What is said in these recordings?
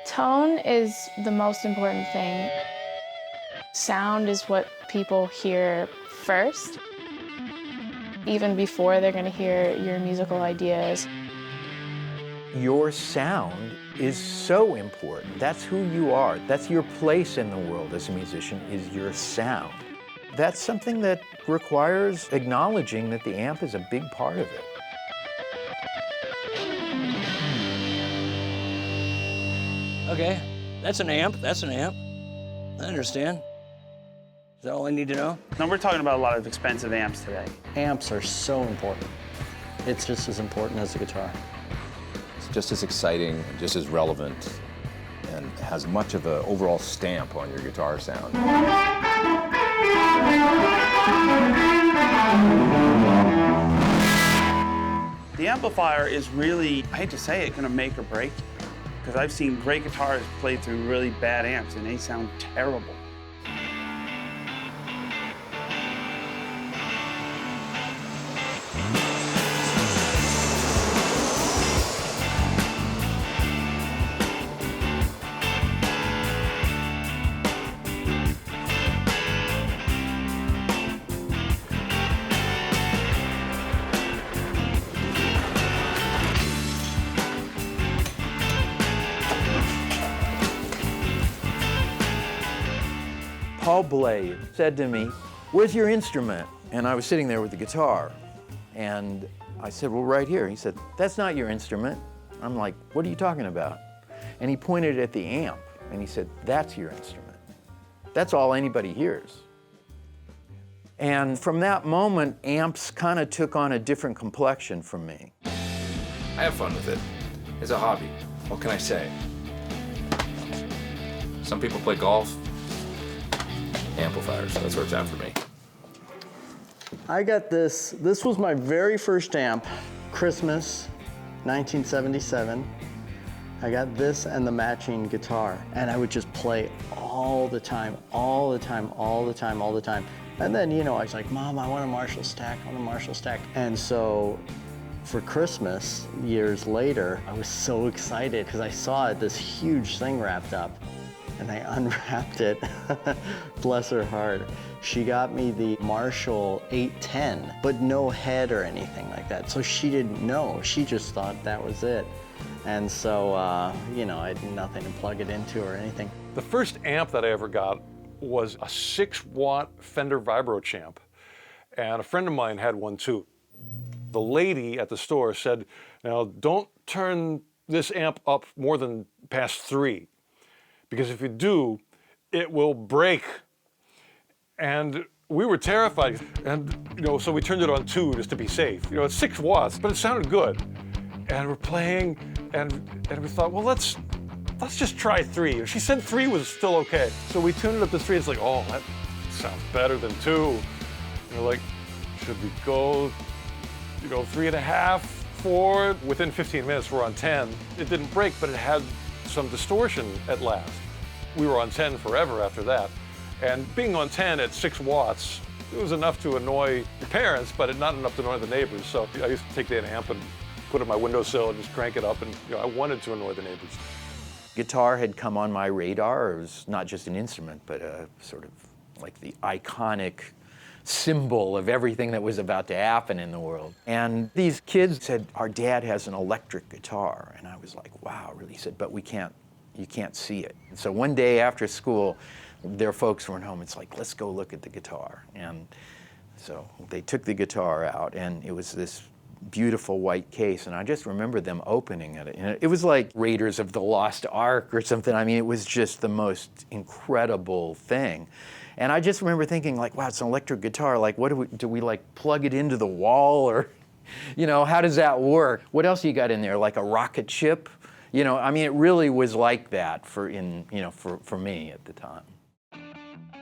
Tone is the most important thing. Sound is what people hear first, even before they're going to hear your musical ideas. Your sound is so important. That's who you are. That's your place in the world as a musician, is your sound. That's something that requires acknowledging that the amp is a big part of it. Okay, that's an amp, that's an amp. I understand. Is that all I need to know? Now we're talking about a lot of expensive amps today. Amps are so important. It's just as important as the guitar. It's just as exciting, just as relevant, and has much of an overall stamp on your guitar sound. The amplifier is really, I hate to say it, gonna make or break you. Because I've seen great guitarists play through really bad amps and they sound terrible. Paul Blade said to me, "Where's your instrument?" And I was sitting there with the guitar. And I said, "Well, right here." He said, "That's not your instrument." I'm like, "What are you talking about?" And he pointed at the amp and he said, "That's your instrument. That's all anybody hears." And from that moment, amps kind of took on a different complexion for me. I have fun with it. It's a hobby. What can I say? Some people play golf. Amplifiers, that's where it's at for me. I got this. This was my very first amp, Christmas, 1977. I got this and the matching guitar, and I would just play all the time, all the time, all the time, all the time. And then, you know, I was like, "Mom, I want a Marshall stack, I want a Marshall stack." And so for Christmas, years later, I was so excited because I saw it, this huge thing wrapped up. And I unwrapped it. Bless her heart. She got me the Marshall 810, but no head or anything like that. So she didn't know. She just thought that was it. And so, you know, I had nothing to plug it into or anything. The first amp that I ever got was a 6-watt Fender Vibro champ. And a friend of mine had one too. The lady at the store said, "Now, don't turn this amp up more than past 3. Because if you do, it will break." And we were terrified. And, you know, so we turned it on 2 just to be safe. You know, it's 6 watts, but it sounded good. And we're playing, and we thought, well, let's just try 3. She said 3 was still okay. So we tuned it up to 3. It's like, oh, that sounds better than 2. And we're like, should we go, you know, 3.5, 4? Within 15 minutes, we're on 10. It didn't break, but it had some distortion at last. We were on 10 forever after that. And being on 10 at 6 watts, it was enough to annoy the parents, but not enough to annoy the neighbors. So I used to take the amp and put it on my windowsill and just crank it up, and you know, I wanted to annoy the neighbors. Guitar had come on my radar. It was not just an instrument, but a sort of like the iconic symbol of everything that was about to happen in the world. And these kids said, "Our dad has an electric guitar." And I was like, wow, really? He said, "But you can't see it." And so one day after school, their folks weren't home. It's like, "Let's go look at the guitar." And so they took the guitar out, and it was this beautiful white case. And I just remember them opening it. And it was like Raiders of the Lost Ark or something. I mean, it was just the most incredible thing. And I just remember thinking, like, wow, it's an electric guitar. Like, what do we like plug it into the wall, or, you know, how does that work? What else you got in there? Like a rocket ship? You know, I mean, it really was like that for me at the time.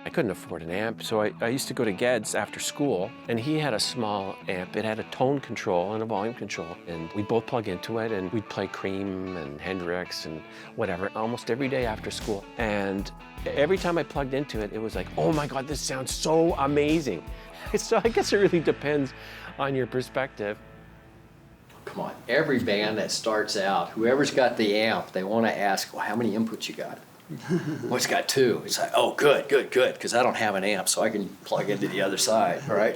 I couldn't afford an amp, so I used to go to Ged's after school, and he had a small amp. It had a tone control and a volume control, and we'd both plug into it, and we'd play Cream and Hendrix and whatever almost every day after school. And every time I plugged into it, it was like, oh my God, this sounds so amazing. So I guess it really depends on your perspective. come on, every band that starts out, whoever's got the amp, they want to ask, well, how many inputs you got? Well, it's got 2. It's like, oh, good, because I don't have an amp, so I can plug into the other side, right?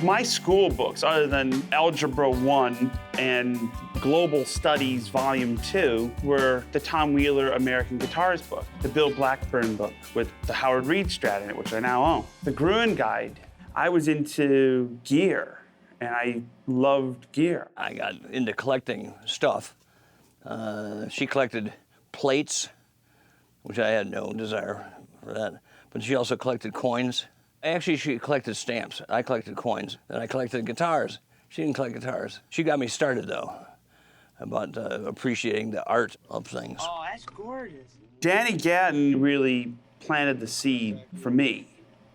My school books, other than Algebra 1 and Global Studies Volume 2, were the Tom Wheeler American Guitarist book, the Bill Blackburn book with the Howard Reed Strat in it, which I now own. The Gruen Guide. I was into gear, and I loved gear. I got into collecting stuff. She collected plates, which I had no desire for that, but she also collected coins. Actually, she collected stamps. I collected coins. And I collected guitars. She didn't collect guitars. She got me started, though, about appreciating the art of things. Oh, that's gorgeous. Danny Gatton really planted the seed for me,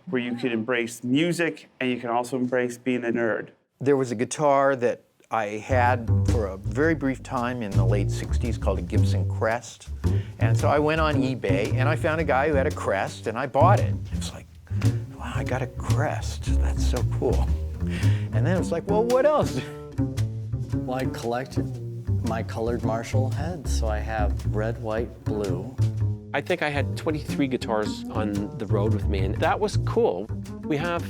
where you could embrace music and you can also embrace being a nerd. There was a guitar that I had for a very brief time in the late 60s called a Gibson Crest. And so I went on eBay and I found a guy who had a Crest and I bought it. It was like, wow, I got a Crest. That's so cool. And then it was like, well, what else? Well, I collected my colored Marshall heads, so I have red, white, blue. I think I had 23 guitars on the road with me, and that was cool. We have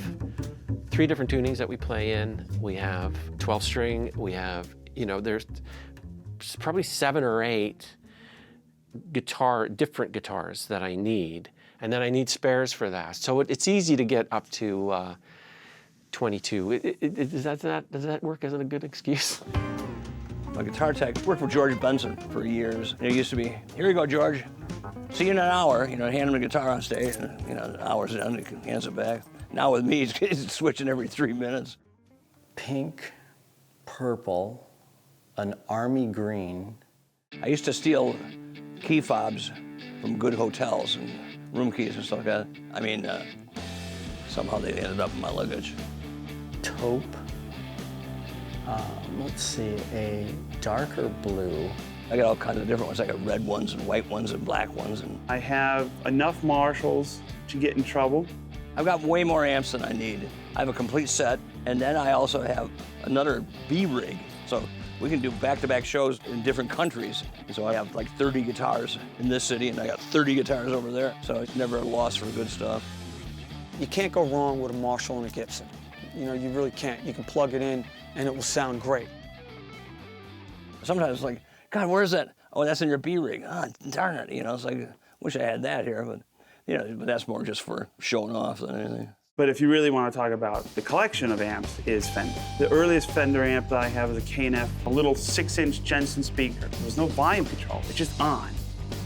3 different tunings that we play in. We have 12-string. We have, there's probably 7 or 8 different guitars that I need. And then I need spares for that. So it's easy to get up to 22. Does that work as a good excuse? My guitar tech worked for George Benson for years. It used to be, here you go, George. See you in an hour. Hand him the guitar on stage, and an hour's done, he hands it back. Now with me, he's switching every 3 minutes. Pink, purple, an army green. I used to steal key fobs from good hotels and room keys and stuff like that. I mean, somehow they ended up in my luggage. Taupe. Let's see, a darker blue. I got all kinds of different ones. I got red ones and white ones and black ones. And I have enough Marshalls to get in trouble. I've got way more amps than I need. I have a complete set, and then I also have another B rig. So we can do back-to-back shows in different countries. And so I have like 30 guitars in this city, and I got 30 guitars over there. So it's never a loss for good stuff. You can't go wrong with a Marshall and a Gibson. You really can't. You can plug it in, and it will sound great. Sometimes it's like, God, where's that? Oh, that's in your B rig. Ah, darn it. It's like, wish I had that here, but but that's more just for showing off than anything. But if you really want to talk about the collection of amps, is Fender. The earliest Fender amp that I have is a K&F, a little 6-inch Jensen speaker. There's no volume control. It's just on.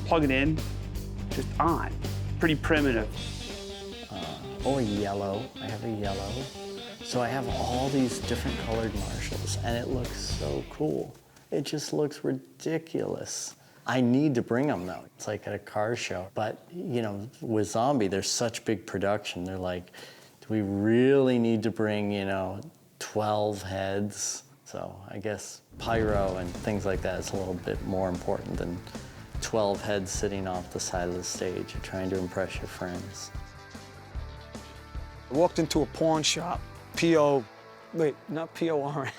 Plug it in, just on. Pretty primitive. Or yellow. I have a yellow. So I have all these different colored Marshalls, and it looks so cool. It just looks ridiculous. I need to bring them, though. It's like at a car show. But, with Zombie, there's such big production. They're like, do we really need to bring, 12 heads? So I guess pyro and things like that is a little bit more important than 12 heads sitting off the side of the stage and trying to impress your friends. I walked into a pawn shop, not P-O-R-N.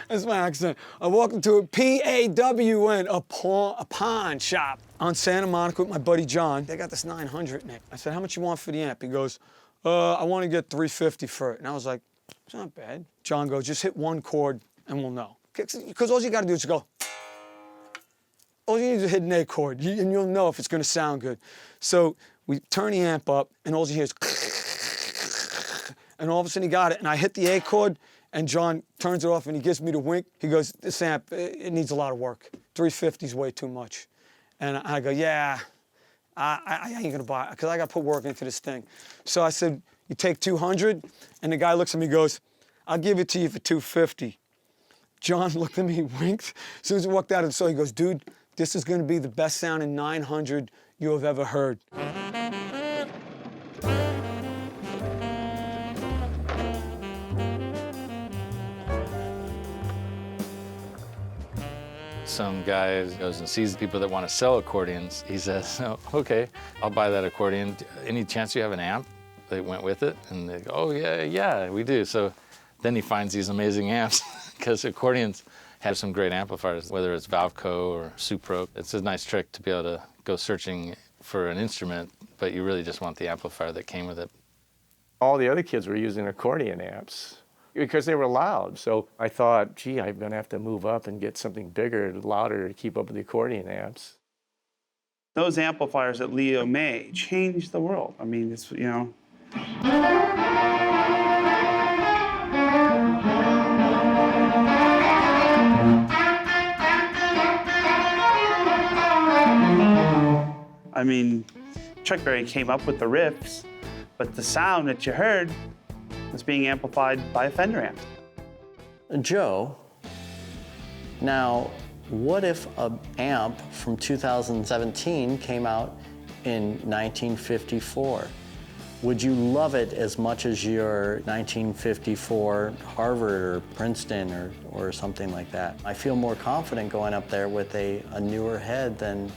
That's my accent. I walked into a P-A-W-N, a pawn shop on Santa Monica with my buddy John. They got this 900 in it. I said, how much you want for the amp? He goes, I want to get $350 for it. And I was like, it's not bad. John goes, just hit 1 chord and we'll know. Because all you got to do is go. All you need is to hit an A chord, and you'll know if it's going to sound good. So we turn the amp up, and all you hear is and all of a sudden he got it, and I hit the A chord, and John turns it off, and he gives me the wink. He goes, this amp, it needs a lot of work. 350 is way too much. And I go, yeah, I ain't gonna buy it, because I gotta put work into this thing. So I said, you take 200? And the guy looks at me and goes, I'll give it to you for 250. John looked at me, winked. As soon as he walked out of the store, he goes, dude, this is gonna be the best sounding 900 you have ever heard. Some guy goes and sees people that want to sell accordions. He says, oh, okay, I'll buy that accordion. Any chance you have an amp that went with it? And they go, oh, yeah, we do. So then he finds these amazing amps because accordions have some great amplifiers, whether it's Valveco or Supro. It's a nice trick to be able to go searching for an instrument, but you really just want the amplifier that came with it. All the other kids were using accordion amps because they were loud. So I thought, gee, I'm gonna have to move up and get something bigger, louder to keep up with the accordion amps. Those amplifiers that Leo made changed the world. I mean, it's, you know. I mean, Chuck Berry came up with the riffs, but the sound that you heard was being amplified by a Fender amp. Joe, now, what if an amp from 2017 came out in 1954? Would you love it as much as your 1954 Harvard or Princeton or something like that? I feel more confident going up there with a newer head than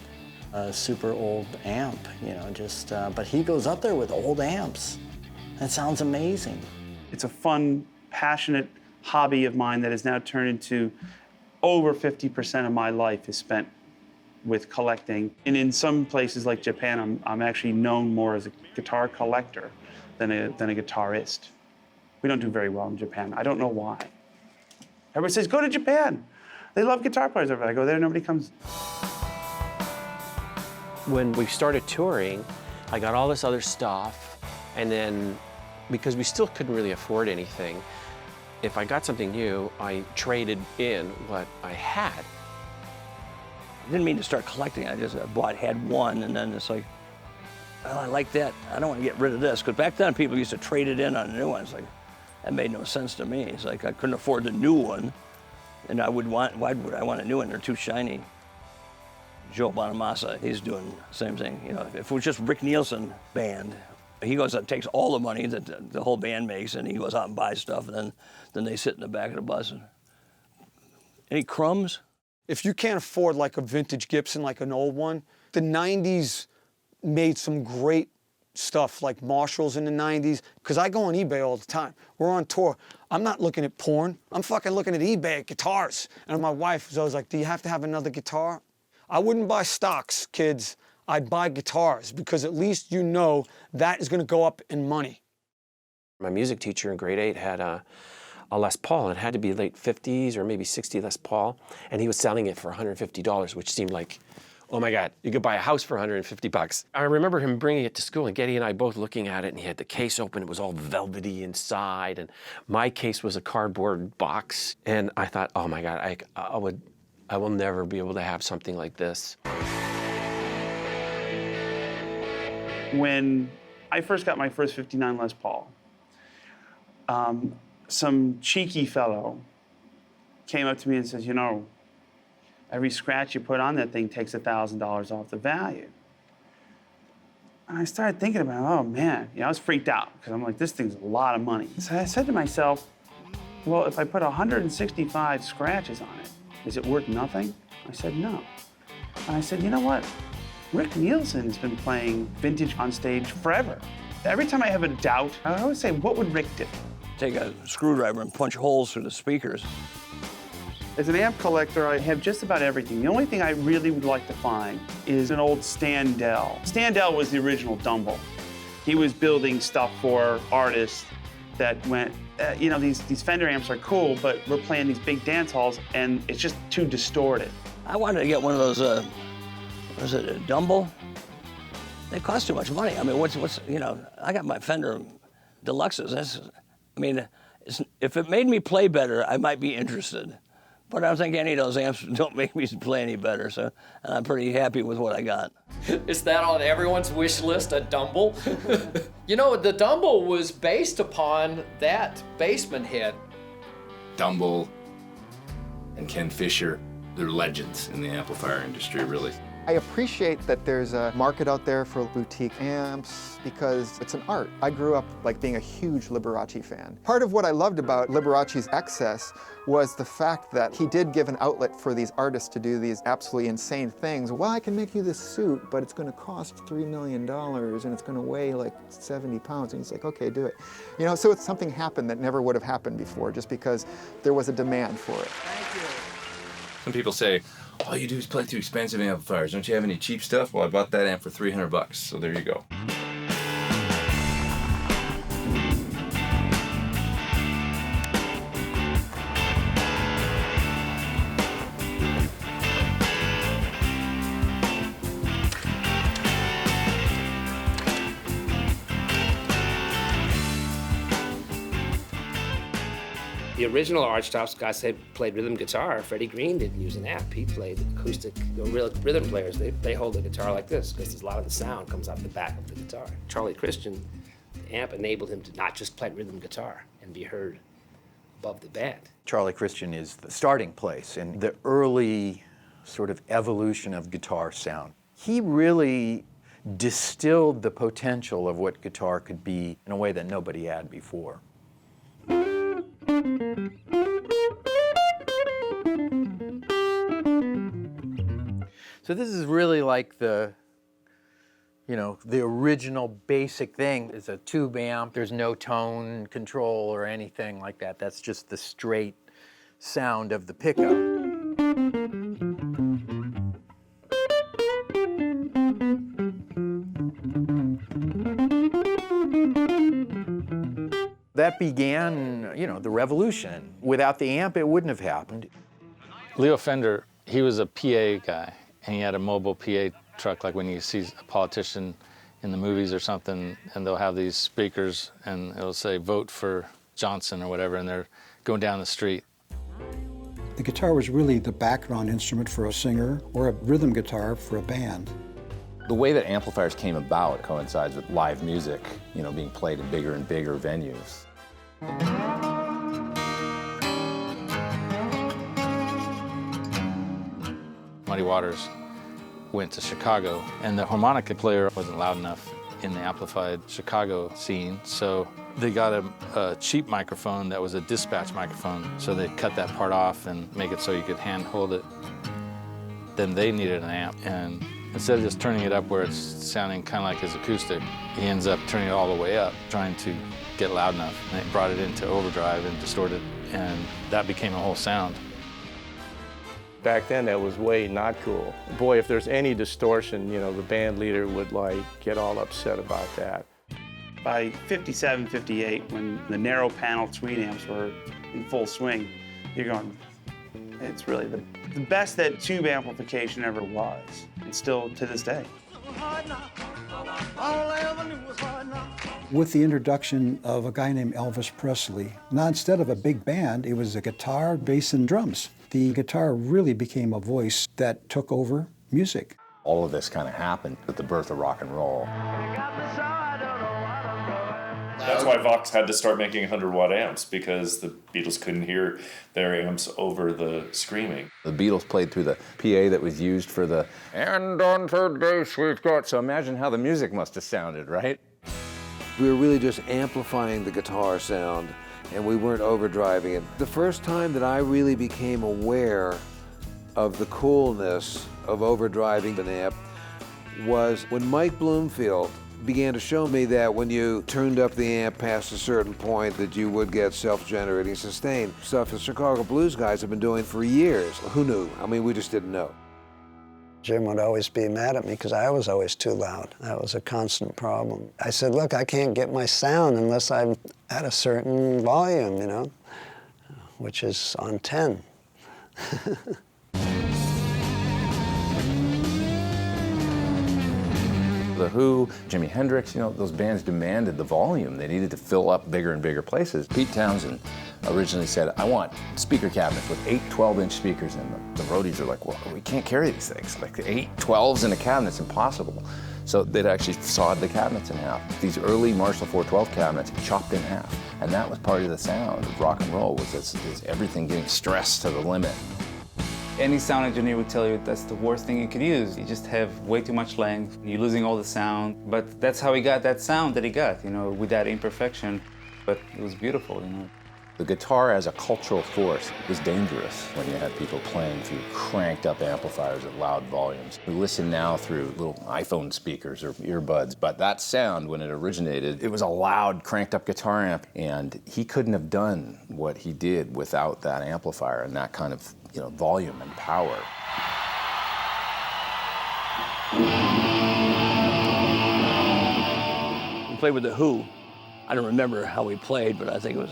a super old amp, you know, just, but he goes up there with old amps. That sounds amazing. It's a fun, passionate hobby of mine that has now turned into over 50% of my life is spent with collecting. And in some places like Japan, I'm actually known more as a guitar collector than a guitarist. We don't do very well in Japan. I don't know why. Everybody says, go to Japan. They love guitar players over there. I go there, nobody comes. When we started touring, I got all this other stuff, and then because we still couldn't really afford anything, if I got something new, I traded in what I had. I didn't mean to start collecting. I just had one, and then it's like, well, I like that. I don't want to get rid of this. Because back then, people used to trade it in on a new one. It's like, that made no sense to me. It's like I couldn't afford the new one, and why would I want a new one? They're too shiny. Joe Bonamassa, he's doing the same thing. You know, if it was just Rick Nielsen band, he goes and takes all the money that the whole band makes, and he goes out and buys stuff, and then they sit in the back of the bus. Any crumbs? If you can't afford like a vintage Gibson, like an old one, the 90s made some great stuff, like Marshalls in the 90s, because I go on eBay all the time. We're on tour. I'm not looking at porn. I'm fucking looking at eBay at guitars. And my wife was always like, do you have to have another guitar? I wouldn't buy stocks, kids. I'd buy guitars, because at least you know that is gonna go up in money. My music teacher in grade 8 had a Les Paul. It had to be late 50s or maybe 60 Les Paul, and he was selling it for $150, which seemed like, oh my God, you could buy a house for $150. I remember him bringing it to school, and Getty and I both looking at it, and he had the case open. It was all velvety inside, and my case was a cardboard box. And I thought, oh my God, I will never be able to have something like this. When I first got my first 59 Les Paul, some cheeky fellow came up to me and says, you know, every scratch you put on that thing takes $1,000 off the value. And I started thinking about, oh man, I was freaked out, because I'm like, this thing's a lot of money. So I said to myself, well, if I put 165 scratches on it, is it worth nothing? I said, no. And I said, you know what? Rick Nielsen has been playing vintage on stage forever. Every time I have a doubt, I always say, what would Rick do? Take a screwdriver and punch holes through the speakers. As an amp collector, I have just about everything. The only thing I really would like to find is an old Standell. Standell was the original Dumble. He was building stuff for artists that went, you know, these Fender amps are cool, but we're playing these big dance halls, and it's just too distorted. I wanted to get one of those, was it a Dumble? They cost too much money. I mean, what's you know, I got my Fender Deluxes. If it made me play better, I might be interested. But I don't think any of those amps don't make me play any better, so I'm pretty happy with what I got. Is that on everyone's wish list, a Dumble? You know, the Dumble was based upon that Bassman head. Dumble and Ken Fisher, they're legends in the amplifier industry, really. I appreciate that there's a market out there for boutique amps because it's an art. I grew up like being a huge Liberace fan. Part of what I loved about Liberace's Excess was the fact that he did give an outlet for these artists to do these absolutely insane things. Well, I can make you this suit, but it's going to cost $3 million and it's going to weigh like 70 pounds. And he's like, okay, do it. You know, so it's something happened that never would have happened before just because there was a demand for it. Thank you. Some people say, all you do is play too expensive amplifiers. Don't you have any cheap stuff? Well, I bought that amp for $300, so there you go. The original Archtops guys played rhythm guitar. Freddie Green didn't use an amp. He played acoustic. The real rhythm players, they hold the guitar like this because a lot of the sound comes off the back of the guitar. Charlie Christian, the amp enabled him to not just play rhythm guitar and be heard above the band. Charlie Christian is the starting place in the early sort of evolution of guitar sound. He really distilled the potential of what guitar could be in a way that nobody had before. So this is really like the original basic thing. It's a tube amp. There's no tone control or anything like that. That's just the straight sound of the pickup. That began, the revolution. Without the amp, it wouldn't have happened. Leo Fender, he was a PA guy, and he had a mobile PA truck, like when you see a politician in the movies or something, and they'll have these speakers, and it'll say, vote for Johnson or whatever, and they're going down the street. The guitar was really the background instrument for a singer or a rhythm guitar for a band. The way that amplifiers came about coincides with live music, being played in bigger and bigger venues. Muddy Waters went to Chicago, and the harmonica player wasn't loud enough in the amplified Chicago scene, so they got a cheap microphone that was a dispatch microphone, so they cut that part off and make it so you could hand hold it. Then they needed an amp, and instead of just turning it up where it's sounding kind of like his acoustic, he ends up turning it all the way up, trying to get loud enough. And it brought it into overdrive and distorted, and that became a whole sound. Back then, that was way not cool. Boy, if there's any distortion, the band leader would get all upset about that. By 57, 58, when the narrow panel tweed amps were in full swing, you're going, it's really the best that tube amplification ever was, and still to this day. With the introduction of a guy named Elvis Presley, now instead of a big band, it was a guitar, bass, and drums. The guitar really became a voice that took over music. All of this kind of happened with the birth of rock and roll. That's why Vox had to start making 100-watt amps, because the Beatles couldn't hear their amps over the screaming. The Beatles played through the PA that was used for the "And on today's we've got," so imagine how the music must have sounded, right? We were really just amplifying the guitar sound, and we weren't overdriving it. The first time that I really became aware of the coolness of overdriving an amp was when Mike Bloomfield began to show me that when you turned up the amp past a certain point that you would get self-generating sustain. Stuff the Chicago blues guys have been doing for years. Who knew? I mean, we just didn't know. Jim would always be mad at me because I was always too loud. That was a constant problem. I said, look, I can't get my sound unless I'm at a certain volume, which is on 10. The Who, Jimi Hendrix, those bands demanded the volume. They needed to fill up bigger and bigger places. Pete Townsend originally said, I want speaker cabinets with 8 12-inch speakers in them. The roadies are like, well, we can't carry these things. Like 8 12s in a cabinet's impossible. So they'd actually sawed the cabinets in half. These early Marshall 412 cabinets chopped in half. And that was part of the sound of rock and roll, was everything getting stressed to the limit. Any sound engineer would tell you that's the worst thing you could use. You just have way too much length, you're losing all the sound. But that's how he got that sound that he got, you know, with that imperfection. But it was beautiful, you know. The guitar as a cultural force is dangerous when you have people playing through cranked up amplifiers at loud volumes. We listen now through little iPhone speakers or earbuds, but that sound, when it originated, it was a loud, cranked up guitar amp, and he couldn't have done what he did without that amplifier and that kind of, you know, volume and power. We played with The Who. I don't remember how we played, but I think it was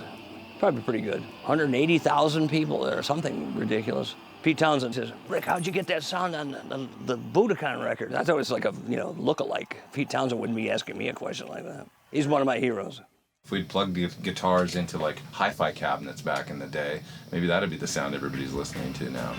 probably pretty good. 180,000 people there, something ridiculous. Pete Townsend says, "Rick, how'd you get that sound on the Budokan record?" I thought it was like a, you know, look-alike. Pete Townsend wouldn't be asking me a question like that. He's one of my heroes. If we'd plugged the guitars into like hi-fi cabinets back in the day, maybe that'd be the sound everybody's listening to now.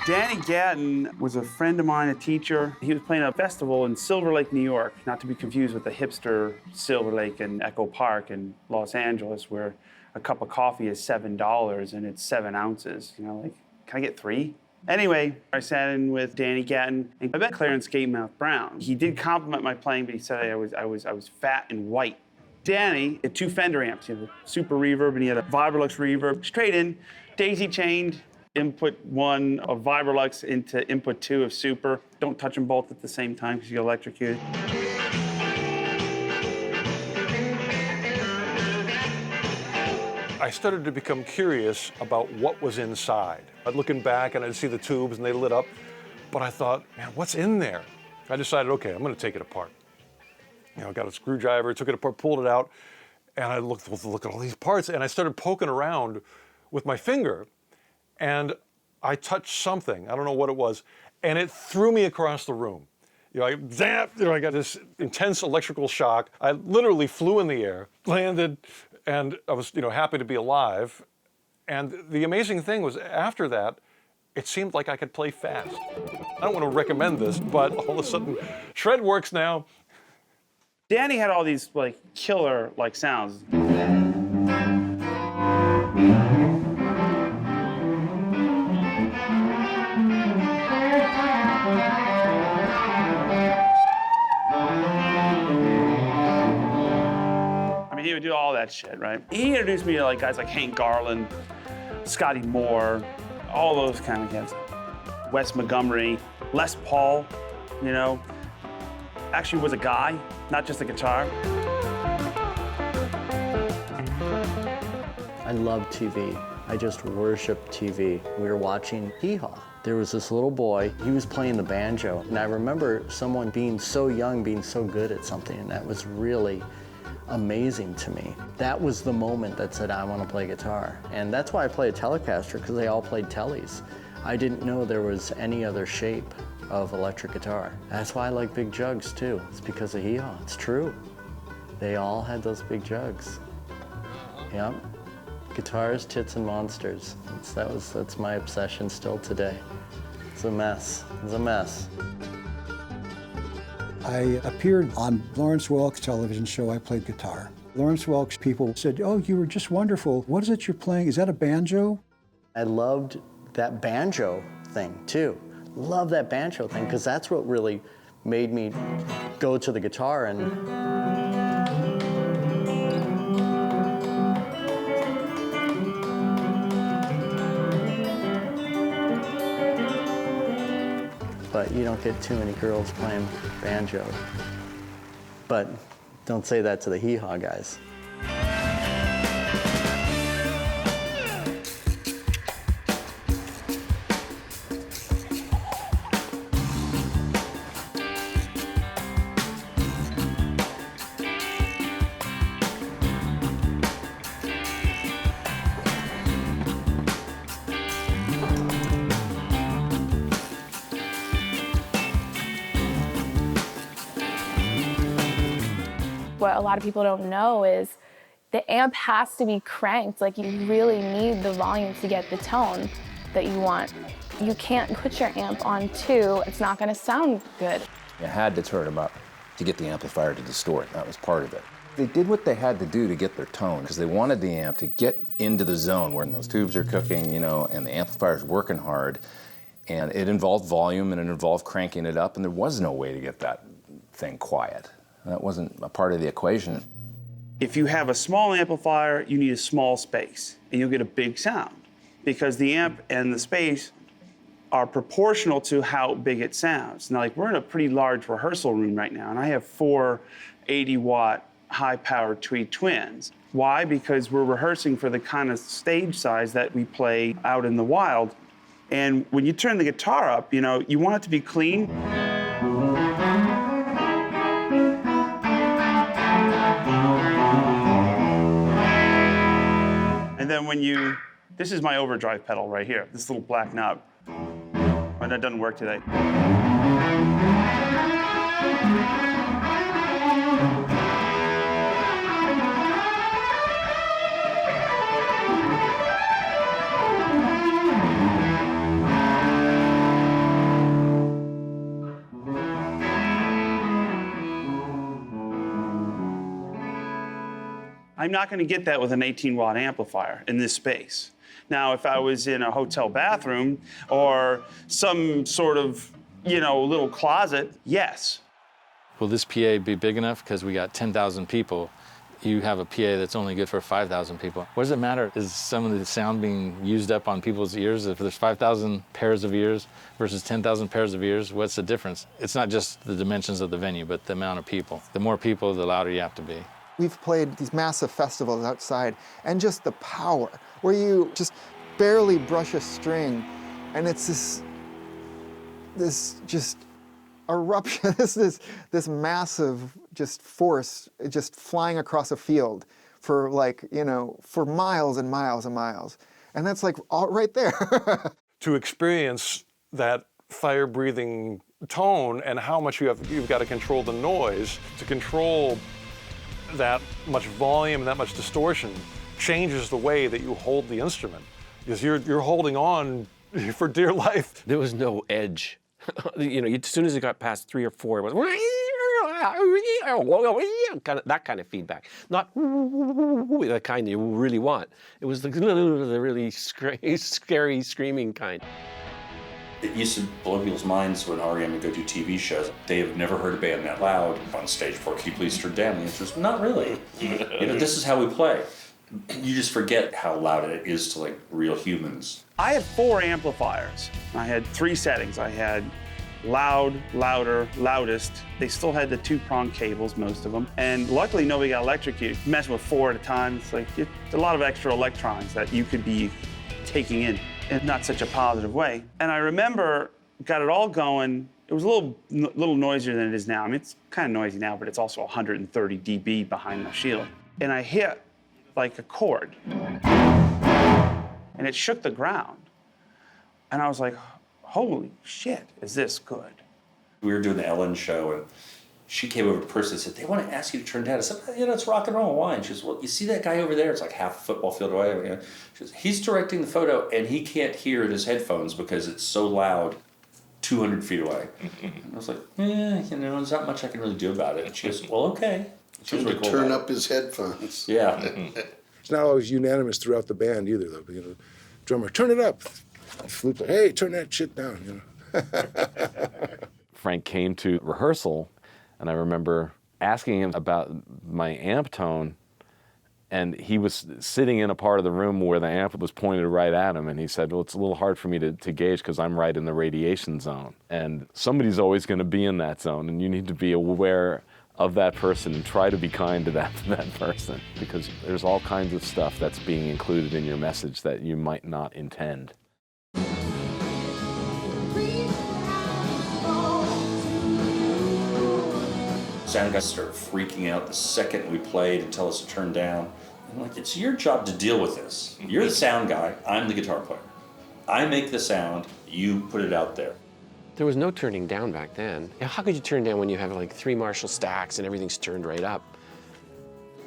Danny Gatton was a friend of mine, a teacher. He was playing a festival in Silver Lake, New York, not to be confused with the hipster Silver Lake and Echo Park in Los Angeles, where a cup of coffee is $7 and it's 7 ounces. You know, like, can I get 3? Anyway, I sat in with Danny Gatton, and I met Clarence Gatemouth Brown. He did compliment my playing, but he said I was fat and white. Danny had 2 Fender amps. He had a Super Reverb and he had a Vibrolux Reverb, straight in, daisy chained. Input 1 of Vibrolux into input 2 of Super. Don't touch them both at the same time because you get electrocuted. I started to become curious about what was inside. I'd looking back and I'd see the tubes and they lit up, but I thought, man, what's in there? I decided, okay, I'm gonna take it apart. You know, I got a screwdriver, took it apart, pulled it out, and I looked at all these parts, and I started poking around with my finger. And I touched something, I don't know what it was, and it threw me across the room. You know, I got this intense electrical shock. I literally flew in the air, landed, and I was, you know, happy to be alive. And the amazing thing was, after that, it seemed like I could play fast. I don't want to recommend this, but all of a sudden, shred works now. Danny had all these like killer like sounds. He would do all that shit, right? He introduced me to like guys like Hank Garland, Scotty Moore, all those kind of guys. Wes Montgomery, Les Paul, you know, actually was a guy, not just a guitar. I love TV. I just worship TV. We were watching Hee Haw. There was this little boy, he was playing the banjo, and I remember someone being so young, being so good at something, and that was really amazing to me. That was the moment that said, I want to play guitar. And that's why I play a Telecaster, because they all played Tellies. I didn't know there was any other shape of electric guitar. That's why I like big jugs too. It's because of Hee Haw. It's true. They all had those big jugs. Yep. Guitars, tits, and monsters. That's my obsession still today. It's a mess. It's a mess. I appeared on Lawrence Welk's television show. I played guitar. Lawrence Welk's people said, "Oh, you were just wonderful. What is it you're playing? Is that a banjo?" I loved that banjo thing too. Love that banjo thing, because that's what really made me go to the guitar and but you don't get too many girls playing banjo. But don't say that to the Hee Haw guys. What a lot of people don't know is The amp has to be cranked. Like, you really need the volume to get the tone that you want. You can't put your amp on 2. It's not going to sound good. You had to turn them up to get the amplifier to distort. That was part of it. They did what they had to do to get their tone, because they wanted the amp to get into the zone where those tubes are cooking, you know, and the amplifier's working hard. And it involved volume, and it involved cranking it up, and there was no way to get that thing quiet. That wasn't a part of the equation. If you have a small amplifier, you need a small space, and you'll get a big sound, because the amp and the space are proportional to how big it sounds. Now, like, we're in a pretty large rehearsal room right now, and I have 4 80-watt high-powered Tweed Twins. Why? Because we're rehearsing for the kind of stage size that we play out in the wild. And when you turn the guitar up, you know, you want it to be clean. And then when you, this is my overdrive pedal right here, this little black knob. And that doesn't work today. I'm not going to get that with an 18-watt amplifier in this space. Now, if I was in a hotel bathroom or some sort of, you know, little closet, yes. Will this PA be big enough? Because we got 10,000 people. You have a PA that's only good for 5,000 people. What does it matter? Is some of the sound being used up on people's ears? If there's 5,000 pairs of ears versus 10,000 pairs of ears, what's the difference? It's not just the dimensions of the venue, but the amount of people. The more people, the louder you have to be. We've played these massive festivals outside, and just the power, where you just barely brush a string, and it's this just eruption, this massive just force just flying across a field for, like, you know, for miles and miles and miles. And that's like all right there. To experience that fire-breathing tone and how much you've got to control the noise, to control that much volume and that much distortion changes the way that you hold the instrument, because you're holding on for dear life. There was no edge. You know, as soon as it got past 3 or 4, it was that kind of feedback, not the kind you really want. It was the really scary, screaming kind. It used to blow people's minds when REM would go do TV shows. They have never heard a band that loud on stage before. Can you please turn down? The answer is not really. You know, this is how we play. You just forget how loud it is to, like, real humans. I had 4 amplifiers. I had 3 settings. I had loud, louder, loudest. They still had the 2-prong cables, most of them. And luckily, nobody got electrocuted. Messing with 4 at a time, it's like it's a lot of extra electrons that you could be taking in not such a positive way. And I remember, got it all going. It was a little noisier than it is now. I mean, it's kind of noisy now, but it's also 130 dB behind the shield. And I hit like a chord, and it shook the ground. And I was like, holy shit, is this good? We were doing the Ellen show, and she came over to person and said, they want to ask you to turn down. I said, you know, it's rock and roll. Why? And she goes, well, you see that guy over there? It's like half a football field away. You know? She goes, he's directing the photo, and he can't hear in his headphones because it's so loud 200 feet away. And I was like, yeah, you know, there's not much I can really do about it. And she goes, well, okay. She was really cool. Turn up his headphones. Yeah. It's not always unanimous throughout the band either, though. You know, drummer, turn it up. Flute, hey, turn that shit down. You know. Frank came to rehearsal, and I remember asking him about my amp tone, and he was sitting in a part of the room where the amp was pointed right at him, and he said, well, it's a little hard for me to gauge because I'm right in the radiation zone. And somebody's always going to be in that zone, and you need to be aware of that person and try to be kind to that person, because there's all kinds of stuff that's being included in your message that you might not intend. Sound guys started freaking out the second we played and tell us to turn down. I'm like, it's your job to deal with this. You're the sound guy, I'm the guitar player. I make the sound, you put it out there. There was no turning down back then. How could you turn down when you have like 3 Marshall stacks and everything's turned right up?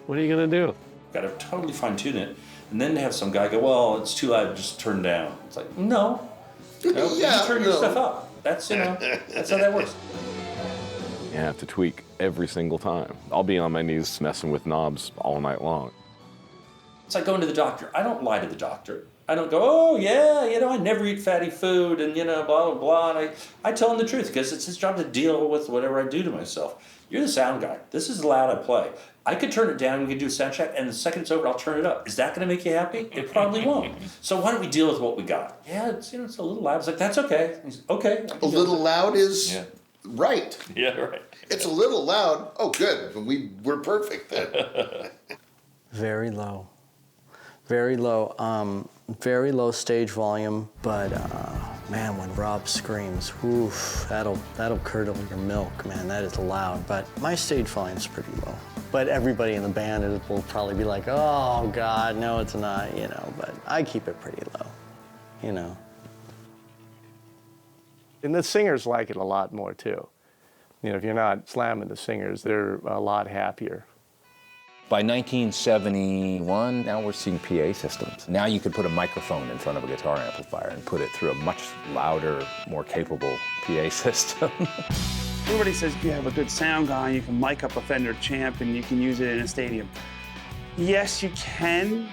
What are you gonna do? Got to totally fine-tune it. And then to have some guy go, well, it's too loud, just turn down. It's like, no. You turn your stuff up. That's, that's how that works. You have to tweak every single time. I'll be on my knees messing with knobs all night long. It's like going to the doctor. I don't lie to the doctor. I don't go, oh yeah, I never eat fatty food and blah, blah, blah. And I tell him the truth because it's his job to deal with whatever I do to myself. You're the sound guy. This is loud I play. I could turn it down, we could do a sound check, and the second it's over, I'll turn it up. Is that gonna make you happy? It probably won't. So why don't we deal with what we got? Yeah, it's it's a little loud. It's like, that's okay. He's, okay. A little loud is right. Yeah, right. It's a little loud. Oh, good. We're perfect then. Very low. Very low. Very low stage volume, but man, when Rob screams, oof, that'll curdle your milk, man. That is loud. But my stage volume's pretty low. But everybody in the band will probably be like, oh God, no, it's not, But I keep it pretty low, And the singers like it a lot more too. If you're not slamming the singers, they're a lot happier. By 1971, now we're seeing PA systems. Now you could put a microphone in front of a guitar amplifier and put it through a much louder, more capable PA system. Everybody says you have a good sound guy, you can mic up a Fender Champ and you can use it in a stadium. Yes, you can,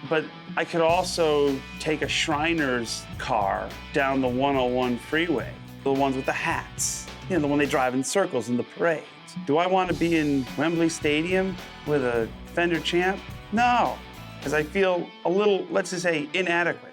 but I could also take a Shriner's car down the 101 freeway, the ones with the hats, the one they drive in circles in the parades. Do I want to be in Wembley Stadium with a Fender Champ? No, because I feel a little, let's just say, inadequate.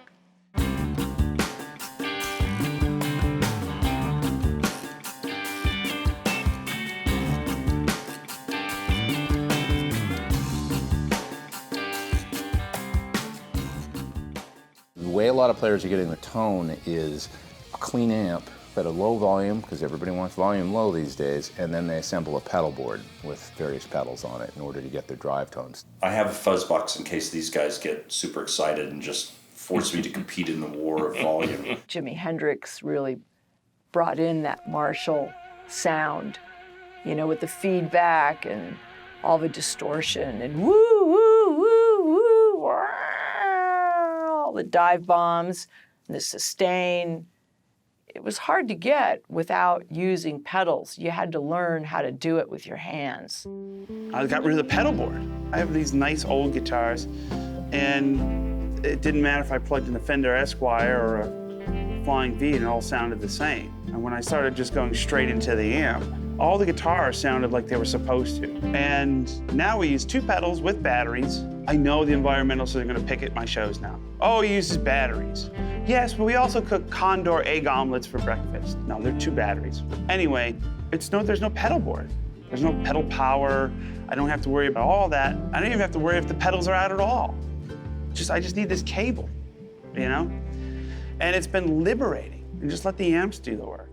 The way a lot of players are getting the tone is a clean amp at a low volume, because everybody wants volume low these days, and then they assemble a pedal board with various pedals on it in order to get their drive tones. I have a fuzz box in case these guys get super excited and just force me to compete in the war of volume. Jimi Hendrix really brought in that Marshall sound, with the feedback and all the distortion and woo, woo, woo, woo, all the dive bombs and the sustain. It was hard to get without using pedals. You had to learn how to do it with your hands. I got rid of the pedal board. I have these nice old guitars, and it didn't matter if I plugged in a Fender Esquire or a Flying V, and it all sounded the same. And when I started just going straight into the amp, all the guitars sounded like they were supposed to. And now we use two pedals with batteries. I know the environmentalists are gonna pick at my shows now. Oh, he uses batteries. Yes, but we also cook Condor egg omelets for breakfast. No, they're two batteries. Anyway, there's no pedal board. There's no pedal power. I don't have to worry about all that. I don't even have to worry if the pedals are out at all. I just need this cable, And it's been liberating. And just let the amps do the work.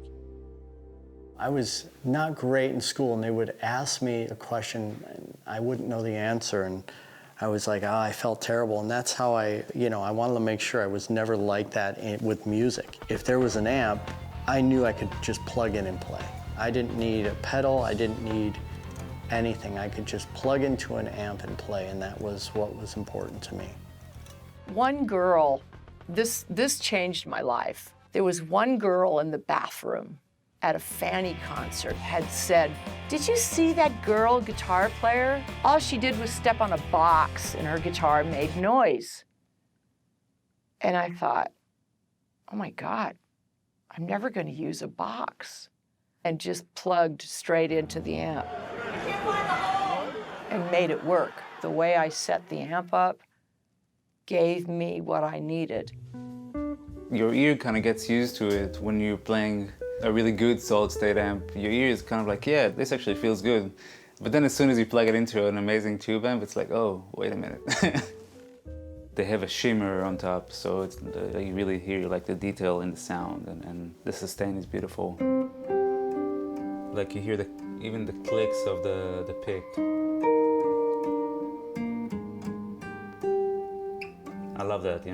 I was not great in school, and they would ask me a question, and I wouldn't know the answer, and I was like, I felt terrible, and that's how I wanted to make sure I was never like that with music. If there was an amp, I knew I could just plug in and play. I didn't need a pedal, I didn't need anything. I could just plug into an amp and play, and that was what was important to me. One girl, this changed my life. There was one girl in the bathroom at a Fanny concert had said, "Did you see that girl guitar player? All she did was step on a box and her guitar made noise." And I thought, oh my God, I'm never going to use a box. And just plugged straight into the amp and made it work. The way I set the amp up gave me what I needed. Your ear kind of gets used to it when you're playing a really good solid-state amp. Your ear is kind of like, yeah, this actually feels good. But then as soon as you plug it into an amazing tube amp, it's like, oh, wait a minute. They have a shimmer on top, so it's, you really hear like the detail in the sound, and the sustain is beautiful. Like you hear even the clicks of the pick. I love that,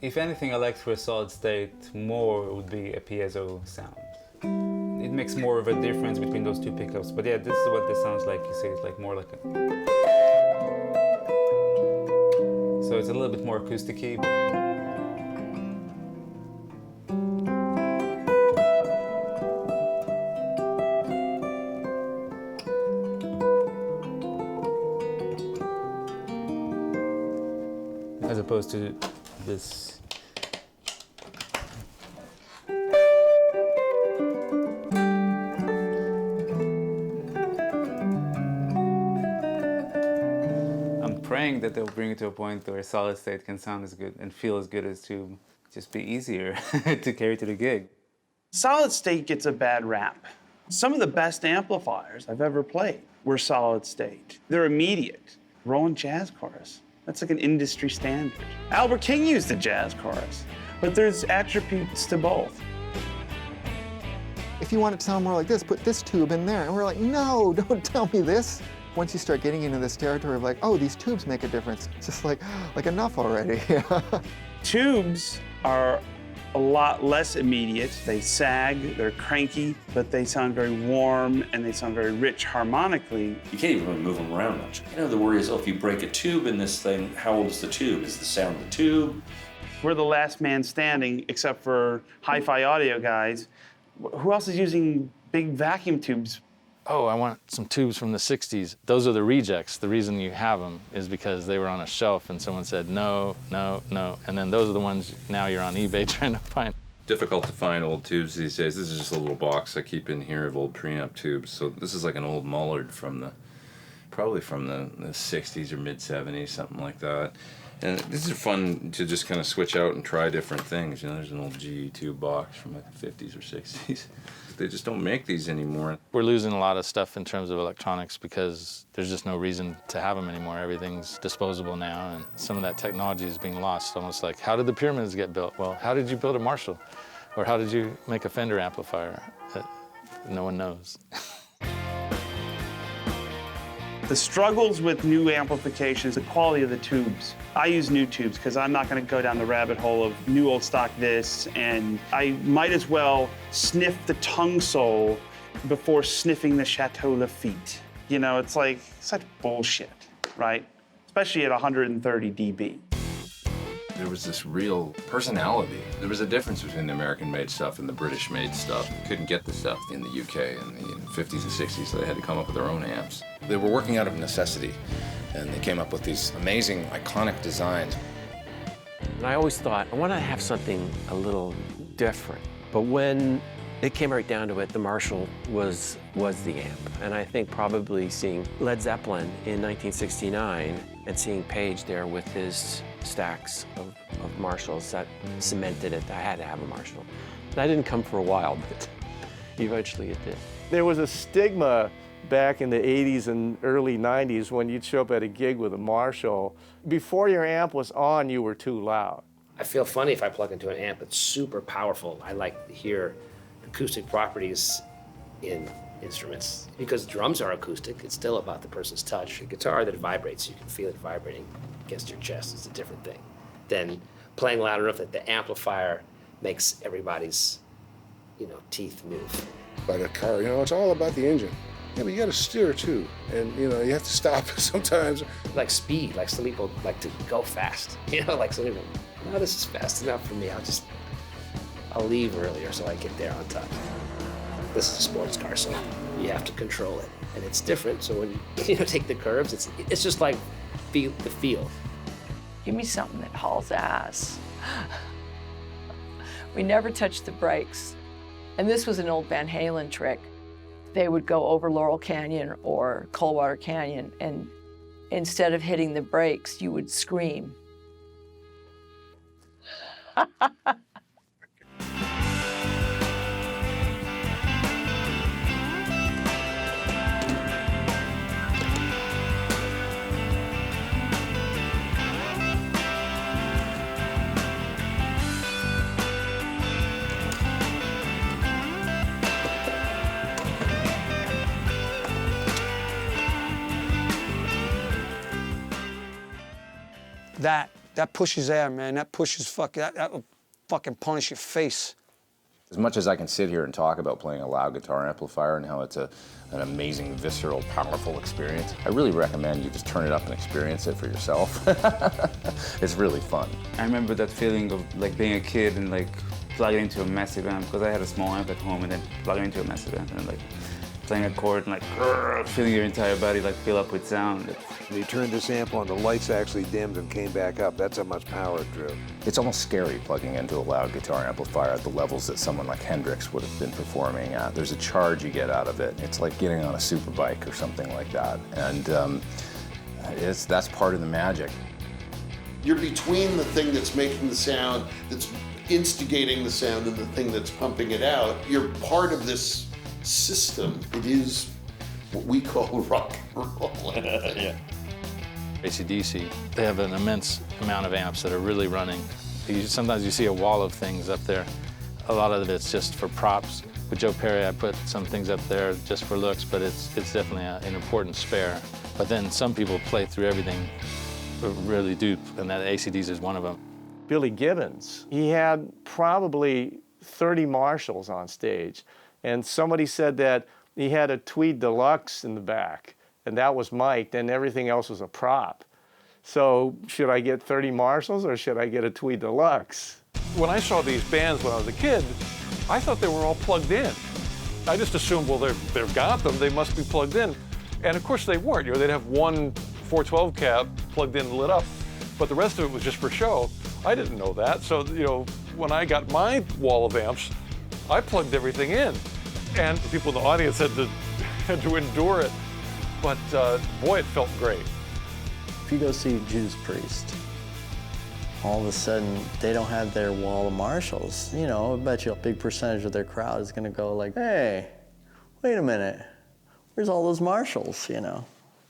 If anything I like for a solid state more would be a piezo sound. It makes more of a difference between those two pickups. But yeah, this is what this sounds like. You see, it's like more like a... So it's a little bit more acoustic-y. As opposed to this. I'm praying that they'll bring it to a point where solid state can sound as good and feel as good as tube. Just be easier to carry to the gig. Solid state gets a bad rap. Some of the best amplifiers I've ever played were solid state. They're immediate. Roland jazz chorus. That's like an industry standard. Albert King used the jazz chorus, but there's attributes to both. If you want it to sound more like this, put this tube in there. And we're like, no, don't tell me this. Once you start getting into this territory of like, oh, these tubes make a difference, it's just like enough already. Tubes are a lot less immediate. They sag, they're cranky, but they sound very warm and they sound very rich harmonically. You can't even really move them around much. You know, the worry is, oh, if you break a tube in this thing, how old is the tube? Is the sound of the tube? We're the last man standing, except for hi-fi audio guys. Who else is using big vacuum tubes? Oh, I want some tubes from the 60s. Those are the rejects. The reason you have them is because they were on a shelf and someone said, no, no, no. And then those are the ones now you're on eBay trying to find. Difficult to find old tubes these days. This is just a little box I keep in here of old preamp tubes. So this is like an old Mullard from probably from the 60s or mid-70s, something like that. And these are fun to just kind of switch out and try different things. You know, there's an old GE tube box from like the 50s or 60s. They just don't make these anymore. We're losing a lot of stuff in terms of electronics because there's just no reason to have them anymore. Everything's disposable now, and some of that technology is being lost. Almost like, how did the pyramids get built? Well, how did you build a Marshall? Or how did you make a Fender amplifier? No one knows. The struggles with new amplifications, the quality of the tubes. I use new tubes because I'm not going to go down the rabbit hole of new old stock this, and I might as well sniff the tongue sole before sniffing the Chateau Lafite. You know, it's like such bullshit, right? Especially at 130 dB. There was this real personality. There was a difference between the American-made stuff and the British-made stuff. You couldn't get the stuff in the UK in the 50s and 60s, so they had to come up with their own amps. They were working out of necessity, and they came up with these amazing, iconic designs. And I always thought, I want to have something a little different. But when it came right down to it, the Marshall was the amp. And I think probably seeing Led Zeppelin in 1969 and seeing Page there with his stacks of Marshalls, that cemented it. I had to have a Marshall. That didn't come for a while, but eventually it did. There was a stigma back in the 80s and early 90s when you'd show up at a gig with a Marshall. Before your amp was on, you were too loud. I feel funny if I plug into an amp that's super powerful. I like to hear acoustic properties in instruments. Because drums are acoustic, it's still about the person's touch. A guitar that vibrates, you can feel it vibrating against your chest. It's a different thing than playing loud enough that the amplifier makes everybody's, teeth move. Like a car, it's all about the engine. Yeah, but you got to steer too, and you have to stop sometimes. Like speed, like some people like to go fast. Like some people, no, this is fast enough for me. I'll leave earlier so I get there on time. This is a sports car, so you have to control it, and it's different. So when you take the curves, it's just like the feel. Give me something that hauls ass. We never touched the brakes. And this was an old Van Halen trick. They would go over Laurel Canyon or Coldwater Canyon, and instead of hitting the brakes, you would scream. That pushes air, man. That pushes that will fucking punish your face. As much as I can sit here and talk about playing a loud guitar amplifier and how it's an amazing, visceral, powerful experience, I really recommend you just turn it up and experience it for yourself. It's really fun. I remember that feeling of like being a kid and like plugging into a massive amp, because I had a small amp at home, and then plugging into a massive amp and like playing a chord and like feeling your entire body like fill up with sound. When you turned this amp on, the lights actually dimmed and came back up. That's how much power it drew. It's almost scary plugging into a loud guitar amplifier at the levels that someone like Hendrix would have been performing at. There's a charge you get out of it. It's like getting on a super bike or something like that. And that's part of the magic. You're between the thing that's making the sound, that's instigating the sound, and the thing that's pumping it out. You're part of this system. It is what we call rock and roll. Yeah. AC/DC, they have an immense amount of amps that are really running. Sometimes you see a wall of things up there. A lot of it's just for props. With Joe Perry, I put some things up there just for looks, but it's definitely an important spare. But then some people play through everything, really do, and that AC/DC is one of them. Billy Gibbons, he had probably 30 Marshalls on stage. And somebody said that he had a Tweed Deluxe in the back, and that was mic'd, and everything else was a prop. So should I get 30 Marshalls or should I get a Tweed Deluxe? When I saw these bands when I was a kid, I thought they were all plugged in. I just assumed, well, they've got them, they must be plugged in. And of course they weren't. They'd have one 412 cab plugged in and lit up, but the rest of it was just for show. I didn't know that. So, when I got my wall of amps, I plugged everything in. And the people in the audience had to endure it. But boy, it felt great. If you go see Judas Priest, all of a sudden they don't have their wall of Marshalls. I bet you a big percentage of their crowd is gonna go like, hey, wait a minute, where's all those Marshalls,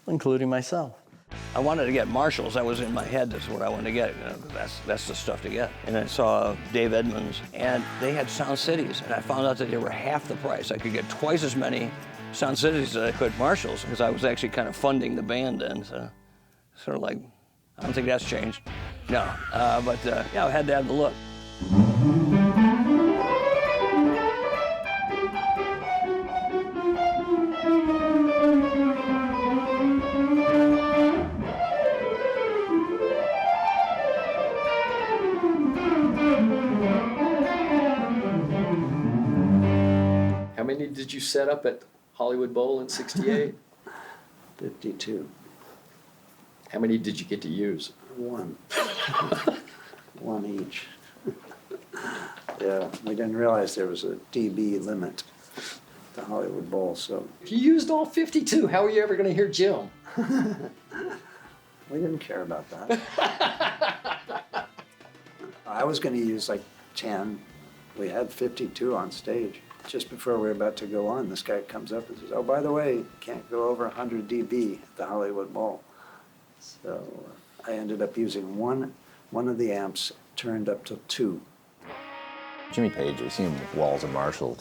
including myself. I wanted to get Marshalls. That was in my head. That's what I wanted to get. That's the stuff to get. And I saw Dave Edmunds, and they had Sound Cities, and I found out that they were half the price. I could get twice as many Sound Cities as I could Marshalls, because I was actually kind of funding the band then. So, sort of like, I don't think that's changed. No, but yeah, I had to have the look. How many did you set up at Hollywood Bowl in '68? 52. How many did you get to use? One. One each. Yeah, we didn't realize there was a dB limit at the Hollywood Bowl, so. If you used all 52, how are you ever going to hear Jim? We didn't care about that. I was going to use like 10. We had 52 on stage. Just before we were about to go on, this guy comes up and says, oh, by the way, can't go over 100 dB at the Hollywood Bowl. So I ended up using one of the amps turned up to 2. Jimmy Page, I've seen walls of Marshalls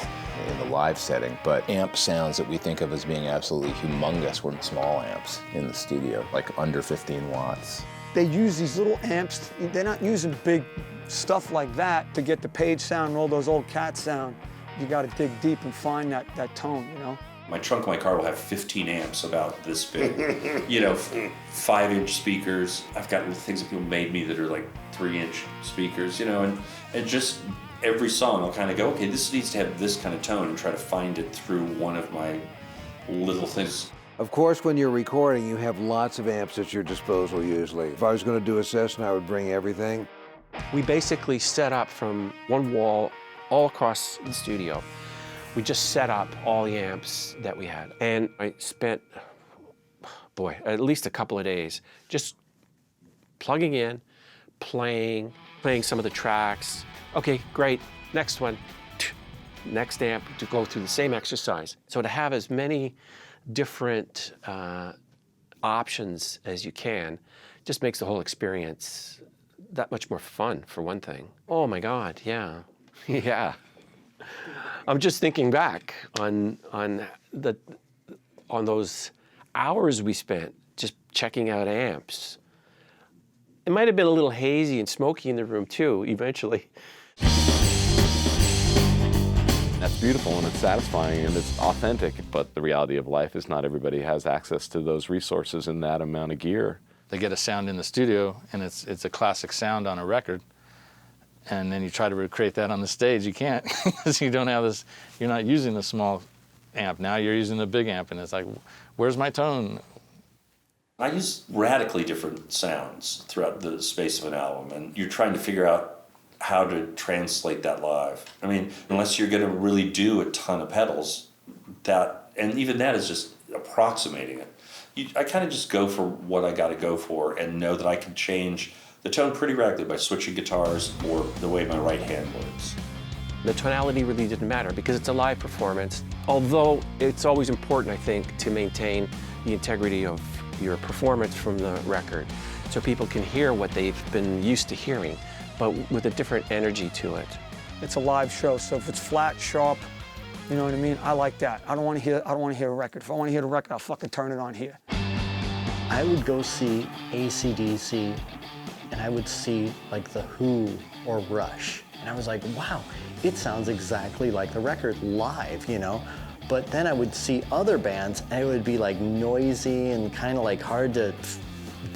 in the live setting, but amp sounds that we think of as being absolutely humongous were small amps in the studio, like under 15 watts. They use these little amps. They're not using big stuff like that to get the Page sound and all those old Cat sound. You got to dig deep and find that tone, My trunk of my car will have 15 amps about this big, 5-inch speakers. I've got things that people made me that are like 3-inch speakers, and just every song I'll kind of go, okay, this needs to have this kind of tone, and try to find it through one of my little things. Of course, when you're recording, you have lots of amps at your disposal usually. If I was going to do a session, I would bring everything. We basically set up from one wall all across the studio. We just set up all the amps that we had. And I spent, at least a couple of days just plugging in, playing some of the tracks. Okay, great, next one. Next amp, to go through the same exercise. So to have as many different options as you can just makes the whole experience that much more fun, for one thing. Oh my God, yeah. Yeah, I'm just thinking back on those hours we spent just checking out amps. It might have been a little hazy and smoky in the room too, eventually. That's beautiful and it's satisfying and it's authentic, but the reality of life is not everybody has access to those resources and that amount of gear. They get a sound in the studio and it's a classic sound on a record, and then you try to recreate that on the stage. You can't, because you don't have this, you're not using the small amp. Now you're using the big amp, and it's like, where's my tone? I use radically different sounds throughout the space of an album, and you're trying to figure out how to translate that live. I mean, unless you're going to really do a ton of pedals, and even that is just approximating it. I kind of just go for what I got to go for and know that I can change the tone pretty rapidly by switching guitars or the way my right hand works. The tonality really didn't matter because it's a live performance, although it's always important, I think, to maintain the integrity of your performance from the record so people can hear what they've been used to hearing, but with a different energy to it. It's a live show, so if it's flat, sharp, you know what I mean? I like that. I don't want to hear a record. If I want to hear the record, I'll fucking turn it on here. I would go see AC/DC, and I would see like The Who or Rush, and I was like, wow, it sounds exactly like the record live, you know? But then I would see other bands, and it would be like noisy and kind of like hard to,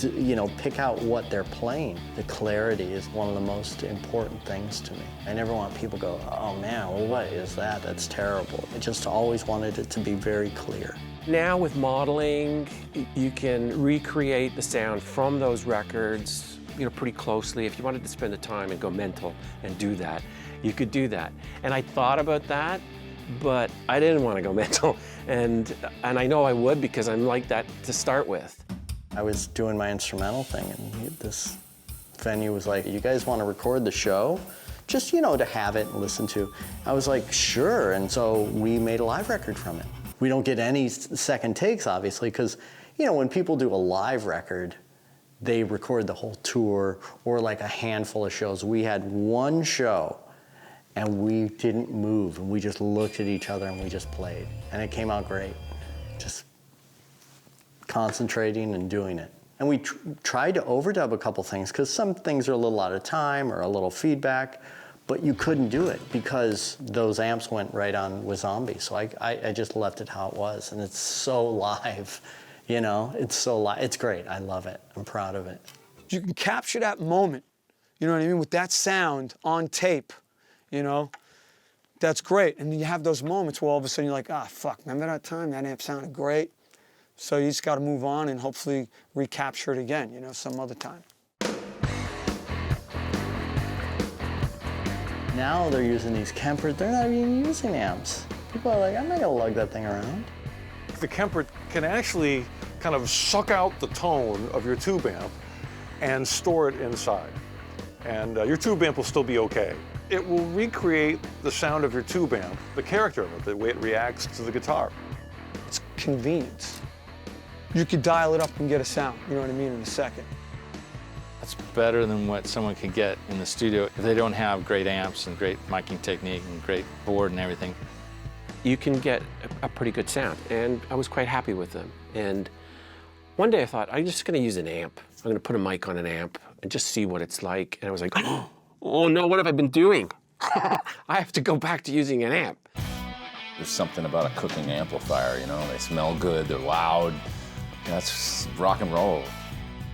you know, pick out what they're playing. The clarity is one of the most important things to me. I never want people to go, oh man, well, what is that? That's terrible. I just always wanted it to be very clear. Now with modeling, you can recreate the sound from those records, you know, pretty closely. If you wanted to spend the time and go mental and do that, you could do that. And I thought about that, but I didn't want to go mental. And I know I would because I'm like that to start with. I was doing my instrumental thing, and this venue was like, you guys want to record the show? Just, you know, to have it and listen to. I was like, sure, and so we made a live record from it. We don't get any second takes, obviously, because, you know, when people do a live record, they record the whole tour or like a handful of shows. We had one show, and we didn't move, and we just looked at each other and we just played, and it came out great. Just concentrating and doing it. And we tried to overdub a couple things because some things are a little out of time or a little feedback, but you couldn't do it because those amps went right on with Zombie. So I just left it how it was, and it's so live, you know? It's so live. It's great. I love it. I'm proud of it. You can capture that moment, you know what I mean, with that sound on tape, you know? That's great. And then you have those moments where all of a sudden you're like, ah, fuck, remember that time? That amp sounded great. So you just got to move on and hopefully recapture it again, you know, some other time. Now they're using these Kempers. They're not even using amps. People are like, I'm not gonna lug that thing around. The Kemper can actually kind of suck out the tone of your tube amp and store it inside. And your tube amp will still be okay. It will recreate the sound of your tube amp, the character of it, the way it reacts to the guitar. It's convenience. You could dial it up and get a sound, you know what I mean, in a second. That's better than what someone can get in the studio if they don't have great amps and great miking technique and great board and everything. You can get a pretty good sound, and I was quite happy with them. And one day I thought, I'm just gonna use an amp. I'm gonna put a mic on an amp and just see what it's like. And I was like, oh no, what have I been doing? I have to go back to using an amp. There's something about a cooking amplifier, you know? They smell good, they're loud. That's rock and roll.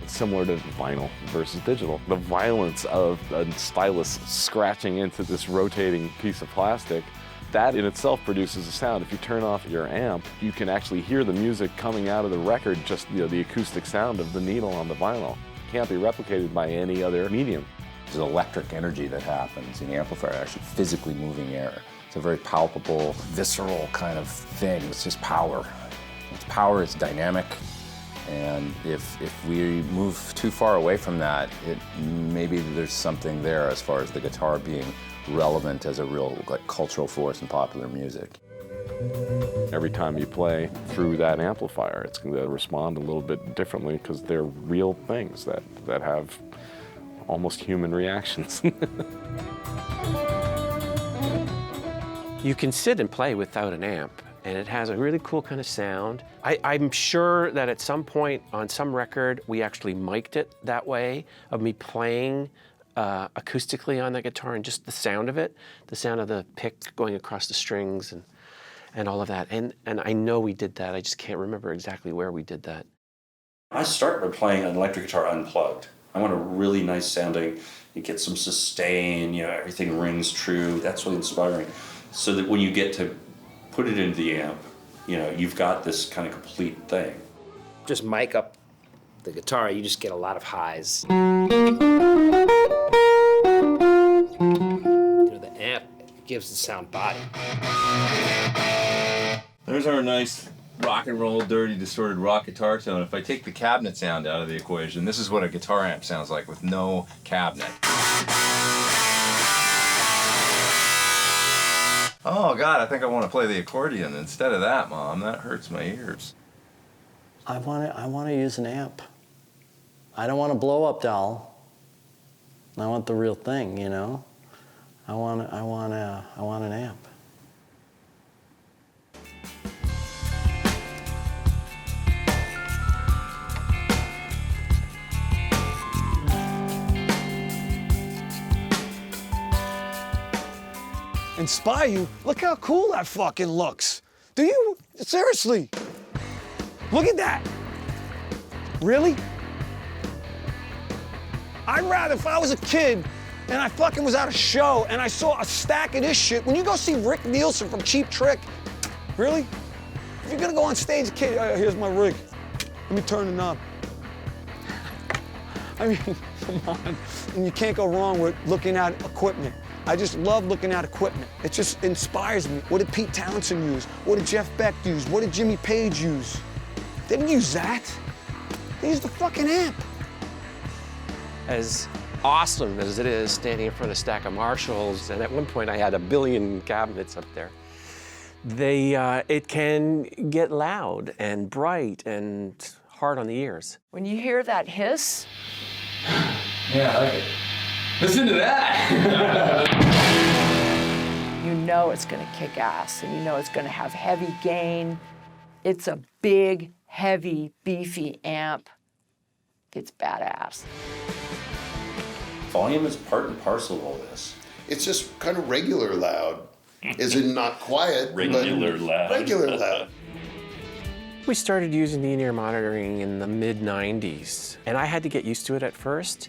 It's similar to vinyl versus digital. The violence of a stylus scratching into this rotating piece of plastic, that in itself produces a sound. If you turn off your amp, you can actually hear the music coming out of the record, just, you know, the acoustic sound of the needle on the vinyl. It can't be replicated by any other medium. There's electric energy that happens in the amplifier, actually physically moving air. It's a very palpable, visceral kind of thing. It's just power. It's power, it's dynamic. And if we move too far away from that, maybe there's something there as far as the guitar being relevant as a real cultural force in popular music. Every time you play through that amplifier, it's going to respond a little bit differently because they're real things that have almost human reactions. You can sit and play without an amp, and it has a really cool kind of sound. I'm sure that at some point on some record, we actually mic'd it that way, of me playing acoustically on that guitar, and just the sound of it, the sound of the pick going across the strings and all of that. And I know we did that. I just can't remember exactly where we did that. I started by playing an electric guitar unplugged. I want a really nice sounding, you get some sustain, you know, everything rings true. That's really inspiring. So that when you get to put it into the amp, you know, you've got this kind of complete thing. Just mic up the guitar, you just get a lot of highs. The amp gives the sound body. There's our nice rock and roll, dirty, distorted rock guitar tone. If I take the cabinet sound out of the equation, this is what a guitar amp sounds like with no cabinet. Oh God, I think I want to play the accordion instead of that, Mom. That hurts my ears. I want to use an amp. I don't want a blow-up doll. I want the real thing, you know. I want an amp. Inspire you? Look how cool that fucking looks. Do you? Seriously. Look at that. Really? I'd rather, if I was a kid and I fucking was at a show and I saw a stack of this shit, when you go see Rick Nielsen from Cheap Trick, really? If you're gonna go on stage, kid, here's my rig. Let me turn the knob. I mean, come on. And you can't go wrong with looking at equipment. I just love looking at equipment. It just inspires me. What did Pete Townsend use? What did Jeff Beck use? What did Jimmy Page use? They didn't use that. They used the fucking amp. As awesome as it is standing in front of a stack of Marshalls, and at one point I had 1 billion cabinets up there, it can get loud and bright and hard on the ears. When you hear that hiss, Yeah, I like it. Listen to that! you know it's gonna kick ass, and you know it's gonna have heavy gain. It's a big, heavy, beefy amp. It's badass. Volume is part and parcel of all this. It's just kind of regular loud, as in not quiet, Regular but loud. regular loud. We started using the in-ear monitoring in the mid-90s, and I had to get used to it at first.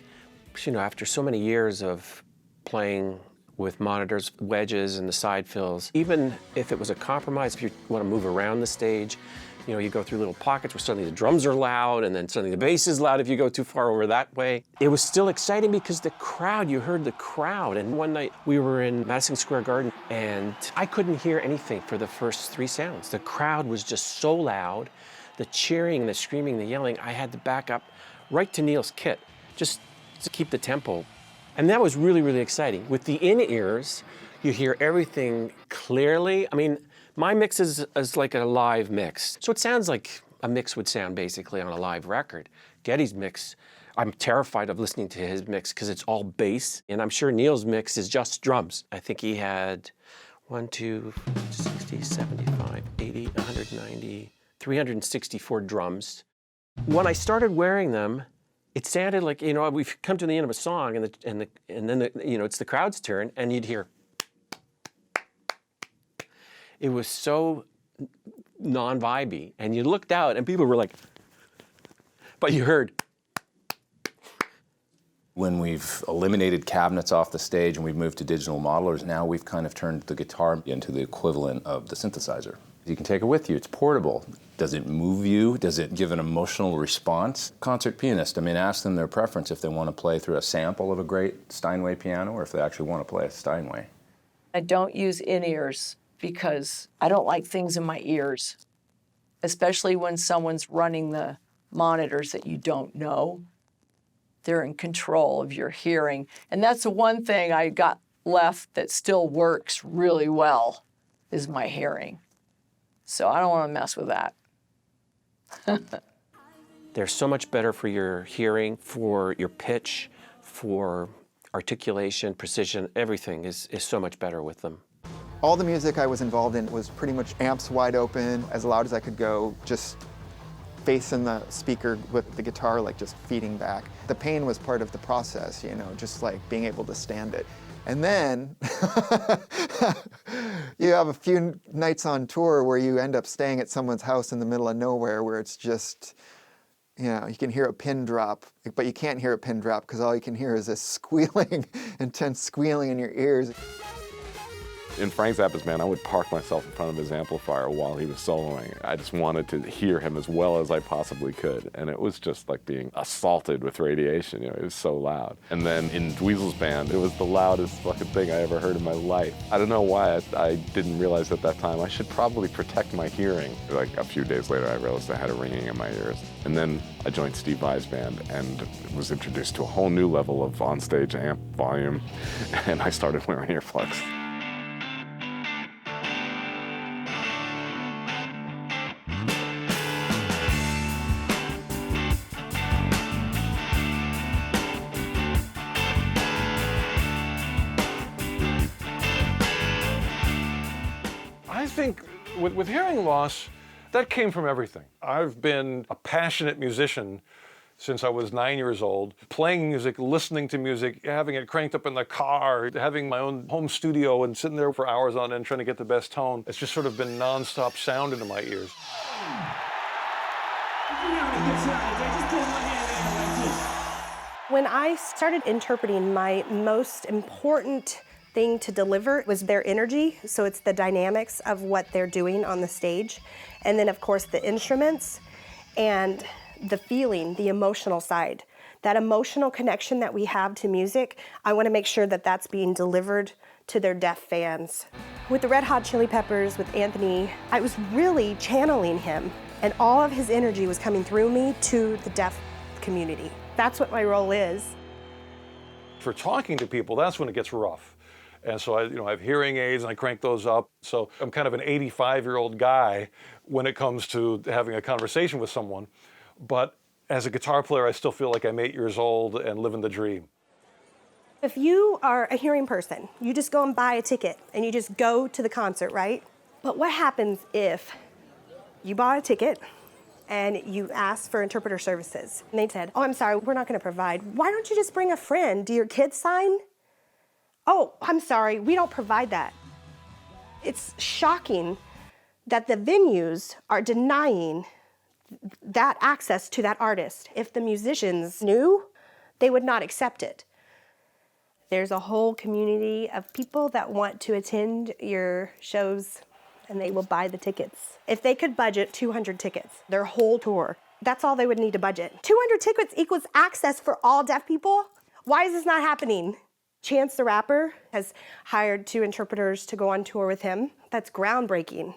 You know, after so many years of playing with monitors, wedges, and the side fills, even if it was a compromise, if you want to move around the stage, you know, you go through little pockets where suddenly the drums are loud, and then suddenly the bass is loud if you go too far over that way. It was still exciting because the crowd, you heard the crowd. And one night we were in Madison Square Garden, and I couldn't hear anything for the first 3 sounds. The crowd was just so loud, the cheering, the screaming, the yelling. I had to back up right to Neil's kit, just to keep the tempo. And that was really, really exciting. With the in-ears, you hear everything clearly. I mean, my mix is like a live mix. So it sounds like a mix would sound basically on a live record. Geddy's mix, I'm terrified of listening to his mix because it's all bass. And I'm sure Neil's mix is just drums. I think he had 60, 75, 80, 190, 364 drums. When I started wearing them, it sounded like, you know, we've come to the end of a song and then you know, it's the crowd's turn and you'd hear. It was so non-vibey, and you looked out and people were like, but you heard. When we've eliminated cabinets off the stage and we've moved to digital modelers, now we've kind of turned the guitar into the equivalent of the synthesizer. You can take it with you, it's portable. Does it move you? Does it give an emotional response? Concert pianist, I mean, ask them their preference if they want to play through a sample of a great Steinway piano or if they actually want to play a Steinway. I don't use in-ears because I don't like things in my ears, especially when someone's running the monitors that you don't know. They're in control of your hearing. And that's the one thing I got left that still works really well is my hearing. So I don't want to mess with that. They're so much better for your hearing, for your pitch, for articulation, precision, everything is so much better with them. All the music I was involved in was pretty much amps wide open, as loud as I could go, just facing the speaker with the guitar like just feeding back. The pain was part of the process, you know, just like being able to stand it. And then you have a few nights on tour where you end up staying at someone's house in the middle of nowhere where it's just, you know, you can hear a pin drop, but you can't hear a pin drop because all you can hear is this squealing, intense squealing in your ears. In Frank Zappa's band, I would park myself in front of his amplifier while he was soloing. I just wanted to hear him as well as I possibly could. And it was just like being assaulted with radiation, you know, it was so loud. And then in Dweezil's band, it was the loudest fucking thing I ever heard in my life. I don't know why I didn't realize at that time I should probably protect my hearing. Like a few days later, I realized I had a ringing in my ears. And then I joined Steve Vai's band and was introduced to a whole new level of onstage amp volume. And I started wearing earplugs. I think with hearing loss, that came from everything. I've been a passionate musician since I was 9 years old, playing music, listening to music, having it cranked up in the car, having my own home studio and sitting there for hours on end trying to get the best tone. It's just sort of been nonstop sound into my ears. When I started interpreting, my most important thing to deliver was their energy, so it's the dynamics of what they're doing on the stage, and then of course the instruments and the feeling, the emotional side. That emotional connection that we have to music, I want to make sure that that's being delivered to their deaf fans. With the Red Hot Chili Peppers, with Anthony, I was really channeling him, and all of his energy was coming through me to the deaf community. That's what my role is. For talking to people, that's when it gets rough. And so I have hearing aids and I crank those up. So I'm kind of an 85-year-old guy when it comes to having a conversation with someone. But as a guitar player, I still feel like I'm 8 years old and living the dream. If you are a hearing person, you just go and buy a ticket and you just go to the concert, right? But what happens if you bought a ticket and you asked for interpreter services? And they said, oh, I'm sorry, we're not gonna provide. Why don't you just bring a friend? Do your kids sign? Oh, I'm sorry, we don't provide that. It's shocking that the venues are denying that access to that artist. If the musicians knew, they would not accept it. There's a whole community of people that want to attend your shows and they will buy the tickets. If they could budget 200 tickets, their whole tour, that's all they would need to budget. 200 tickets equals access for all deaf people? Why is this not happening? Chance the Rapper has hired 2 interpreters to go on tour with him. That's groundbreaking.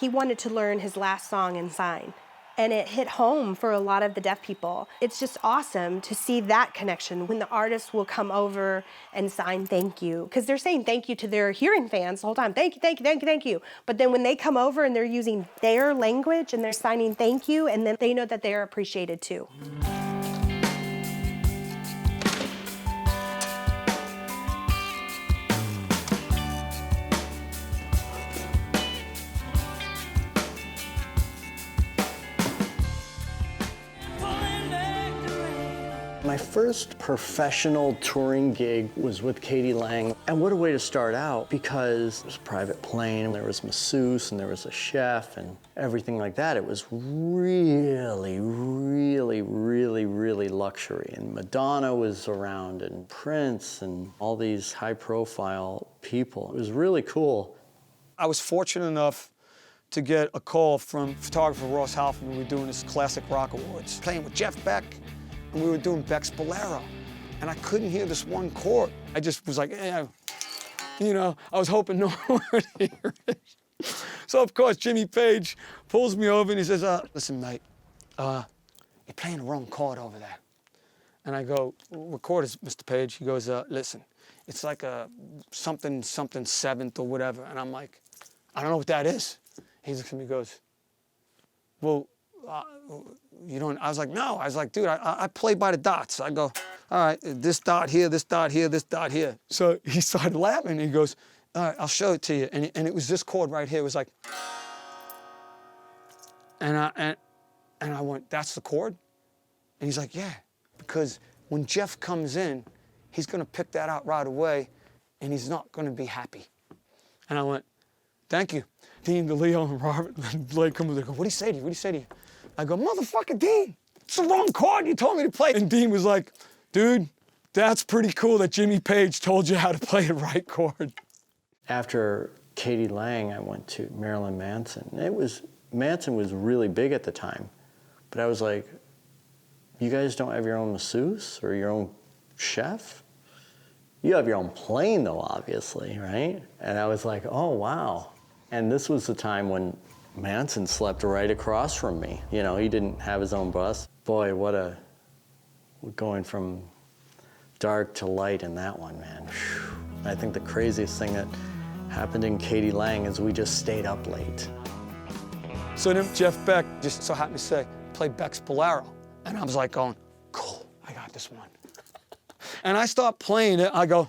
He wanted to learn his last song and sign, and it hit home for a lot of the deaf people. It's just awesome to see that connection when the artist will come over and sign thank you, because they're saying thank you to their hearing fans the whole time. Thank you, thank you, thank you, thank you. But then when they come over and they're using their language and they're signing thank you, and then they know that they're appreciated too. My first professional touring gig was with Katie Lang. And what a way to start out, because it was a private plane, there was masseuse, and there was a chef, and everything like that. It was really, really, really, really luxury. And Madonna was around, and Prince, and all these high-profile people. It was really cool. I was fortunate enough to get a call from photographer Ross Halfman. We were doing this Classic Rock Awards, playing with Jeff Beck. And we were doing Beck's Bolero, and I couldn't hear this one chord. I just was like, you know, I was hoping no one would hear it. So of course, Jimmy Page pulls me over and he says, listen, mate, you're playing the wrong chord over there. And I go, what chord is Mr. Page? He goes, listen, it's like a something seventh or whatever. And I'm like, I don't know what that is. He looks at me and goes, well, you don't, I was like, no. I was like, dude, I play by the dots. I go, all right, this dot here, this dot here, this dot here. So he started laughing and he goes, all right, I'll show it to you. And it was this chord right here. It was like, And I went, that's the chord? And he's like, yeah, because when Jeff comes in, he's gonna pick that out right away, and he's not gonna be happy. And I went, thank you. Dean, DeLeo, and Robert, and Blake come over, they go, what'd he say to you? What'd he say to you? I go, motherfucker, Dean, it's the wrong chord you told me to play. And Dean was like, dude, that's pretty cool that Jimmy Page told you how to play the right chord. After Katie Lang, I went to Marilyn Manson. Manson was really big at the time, but I was like, you guys don't have your own masseuse or your own chef? You have your own plane though, obviously, right? And I was like, oh, wow. And this was the time when Manson slept right across from me. You know, he didn't have his own bus. Boy, we're going from dark to light in that one, man. Whew. I think the craziest thing that happened in Katie Lang is we just stayed up late. So then Jeff Beck just so happened to say, play Beck's Bolero. And I was like going, cool, I got this one. And I stopped playing it, I go,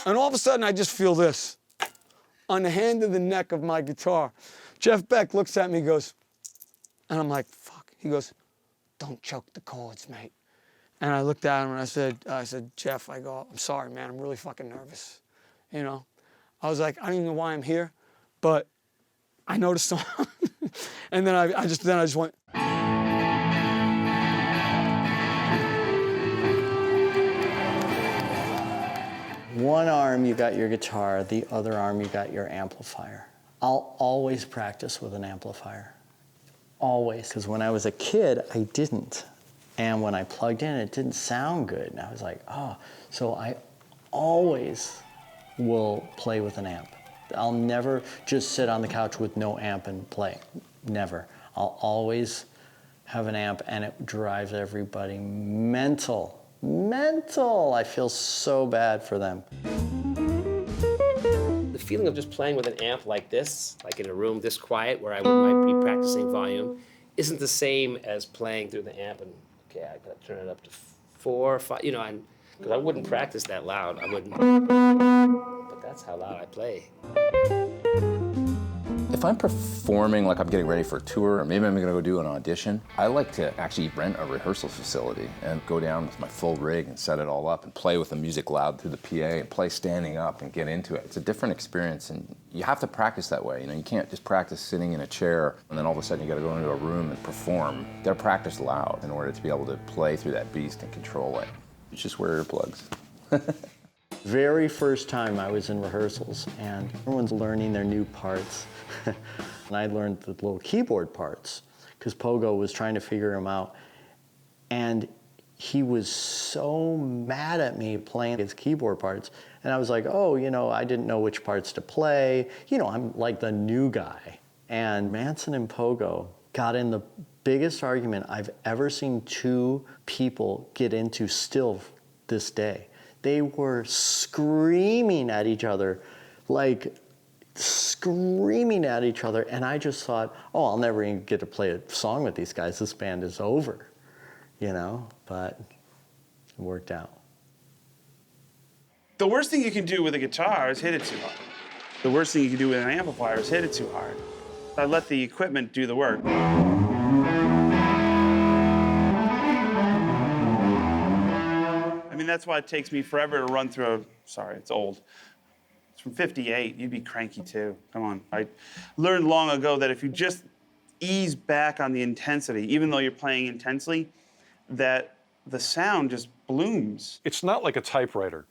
and all of a sudden I just feel this on the hand of the neck of my guitar. Jeff Beck looks at me, goes, and I'm like, fuck. He goes, don't choke the chords, mate. And I looked at him and I said, Jeff, I go, I'm sorry, man, I'm really fucking nervous. You know? I was like, I don't even know why I'm here, but I know the song. And then I just went. One arm you got your guitar, the other arm you got your amplifier. I'll always practice with an amplifier. Always. Because when I was a kid, I didn't. And when I plugged in, it didn't sound good. And I was like, oh. So I always will play with an amp. I'll never just sit on the couch with no amp and play. Never. I'll always have an amp, and it drives everybody mental. Mental! I feel so bad for them. The feeling of just playing with an amp like this, like in a room this quiet where I might be practicing volume, isn't the same as playing through the amp and, okay, I gotta turn it up to 4 or 5, you know, because I wouldn't practice that loud. I wouldn't. But that's how loud I play. If I'm performing, like I'm getting ready for a tour, or maybe I'm gonna go do an audition, I like to actually rent a rehearsal facility and go down with my full rig and set it all up and play with the music loud through the PA and play standing up and get into it. It's a different experience, and you have to practice that way. You know, you can't just practice sitting in a chair and then all of a sudden you gotta go into a room and perform. You gotta practice loud in order to be able to play through that beast and control it. You just wear earplugs. Very first time I was in rehearsals, and everyone's learning their new parts. And I learned the little keyboard parts, because Pogo was trying to figure them out. And he was so mad at me playing his keyboard parts. And I was like, oh, you know, I didn't know which parts to play. You know, I'm like the new guy. And Manson and Pogo got in the biggest argument I've ever seen two people get into still this day. They were screaming at each other, like screaming at each other, and I just thought, oh, I'll never even get to play a song with these guys. This band is over, you know, but it worked out. The worst thing you can do with a guitar is hit it too hard. The worst thing you can do with an amplifier is hit it too hard. I let the equipment do the work. I mean, that's why it takes me forever to run through a, sorry, it's old. It's from '58, you'd be cranky too, come on. I learned long ago that if you just ease back on the intensity, even though you're playing intensely, that the sound just blooms. It's not like a typewriter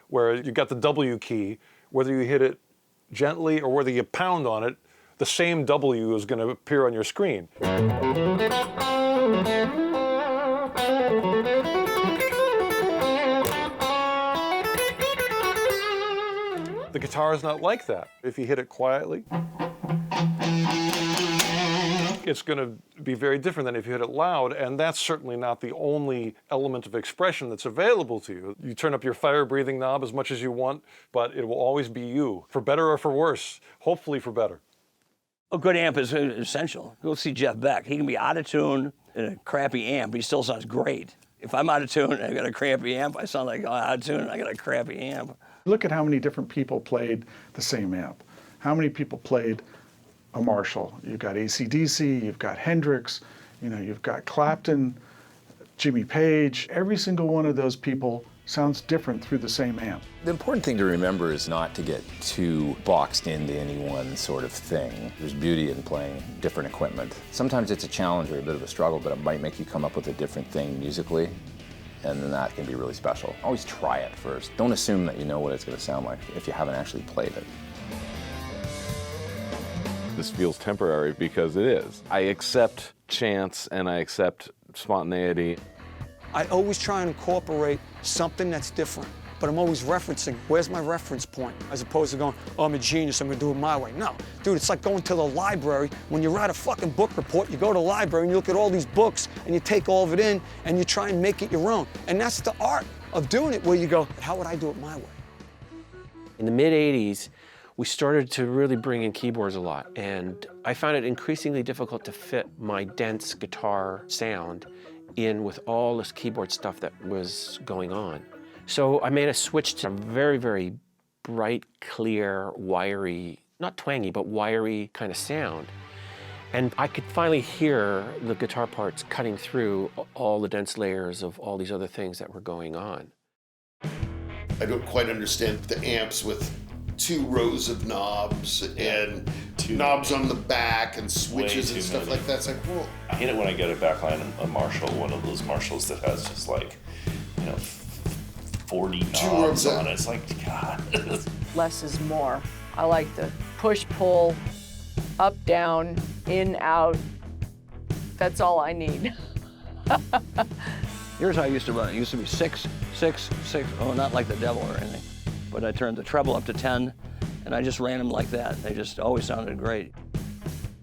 where you got the W key, whether you hit it gently or whether you pound on it, the same W is going to appear on your screen. The guitar is not like that. If you hit it quietly, it's going to be very different than if you hit it loud, and that's certainly not the only element of expression that's available to you. You turn up your fire-breathing knob as much as you want, but it will always be you, for better or for worse, hopefully for better. A good amp is essential. Go see Jeff Beck. He can be out of tune in a crappy amp, but he still sounds great. If I'm out of tune and I got a crappy amp, I sound like I'm out of tune and I got a crappy amp. Look at how many different people played the same amp. How many people played a Marshall. You've got AC/DC, you've got Hendrix, you've got Clapton, Jimmy Page. Every single one of those people sounds different through the same amp. The important thing to remember is not to get too boxed into any one sort of thing. There's beauty in playing different equipment. Sometimes it's a challenge or a bit of a struggle, but it might make you come up with a different thing musically, and then that can be really special. Always try it first. Don't assume that you know what it's going to sound like if you haven't actually played it. This feels temporary because it is. I accept chance and I accept spontaneity. I always try and incorporate something that's different, but I'm always referencing, where's my reference point? As opposed to going, oh, I'm a genius, I'm gonna do it my way. No, dude, it's like going to the library. When you write a fucking book report, you go to the library and you look at all these books and you take all of it in and you try and make it your own. And that's the art of doing it, where you go, how would I do it my way? In the mid-'80s, we started to really bring in keyboards a lot, and I found it increasingly difficult to fit my dense guitar sound in with all this keyboard stuff that was going on. So I made a switch to a very, very bright, clear, wiry, not twangy, but wiry kind of sound. And I could finally hear the guitar parts cutting through all the dense layers of all these other things that were going on. I don't quite understand the amps with 2 rows of knobs and knobs on the back and switches and stuff like that. It's like, well, I hate it when I get a backline a Marshall, one of those Marshalls that has just like, 40 knobs on it. It's like, God. Less is more. I like the push, pull, up, down, in, out. That's all I need. Here's how I used to run it. It used to be 6, 6, 6. Oh, not like the devil or anything. But I turned the treble up to 10, and I just ran them like that. They just always sounded great.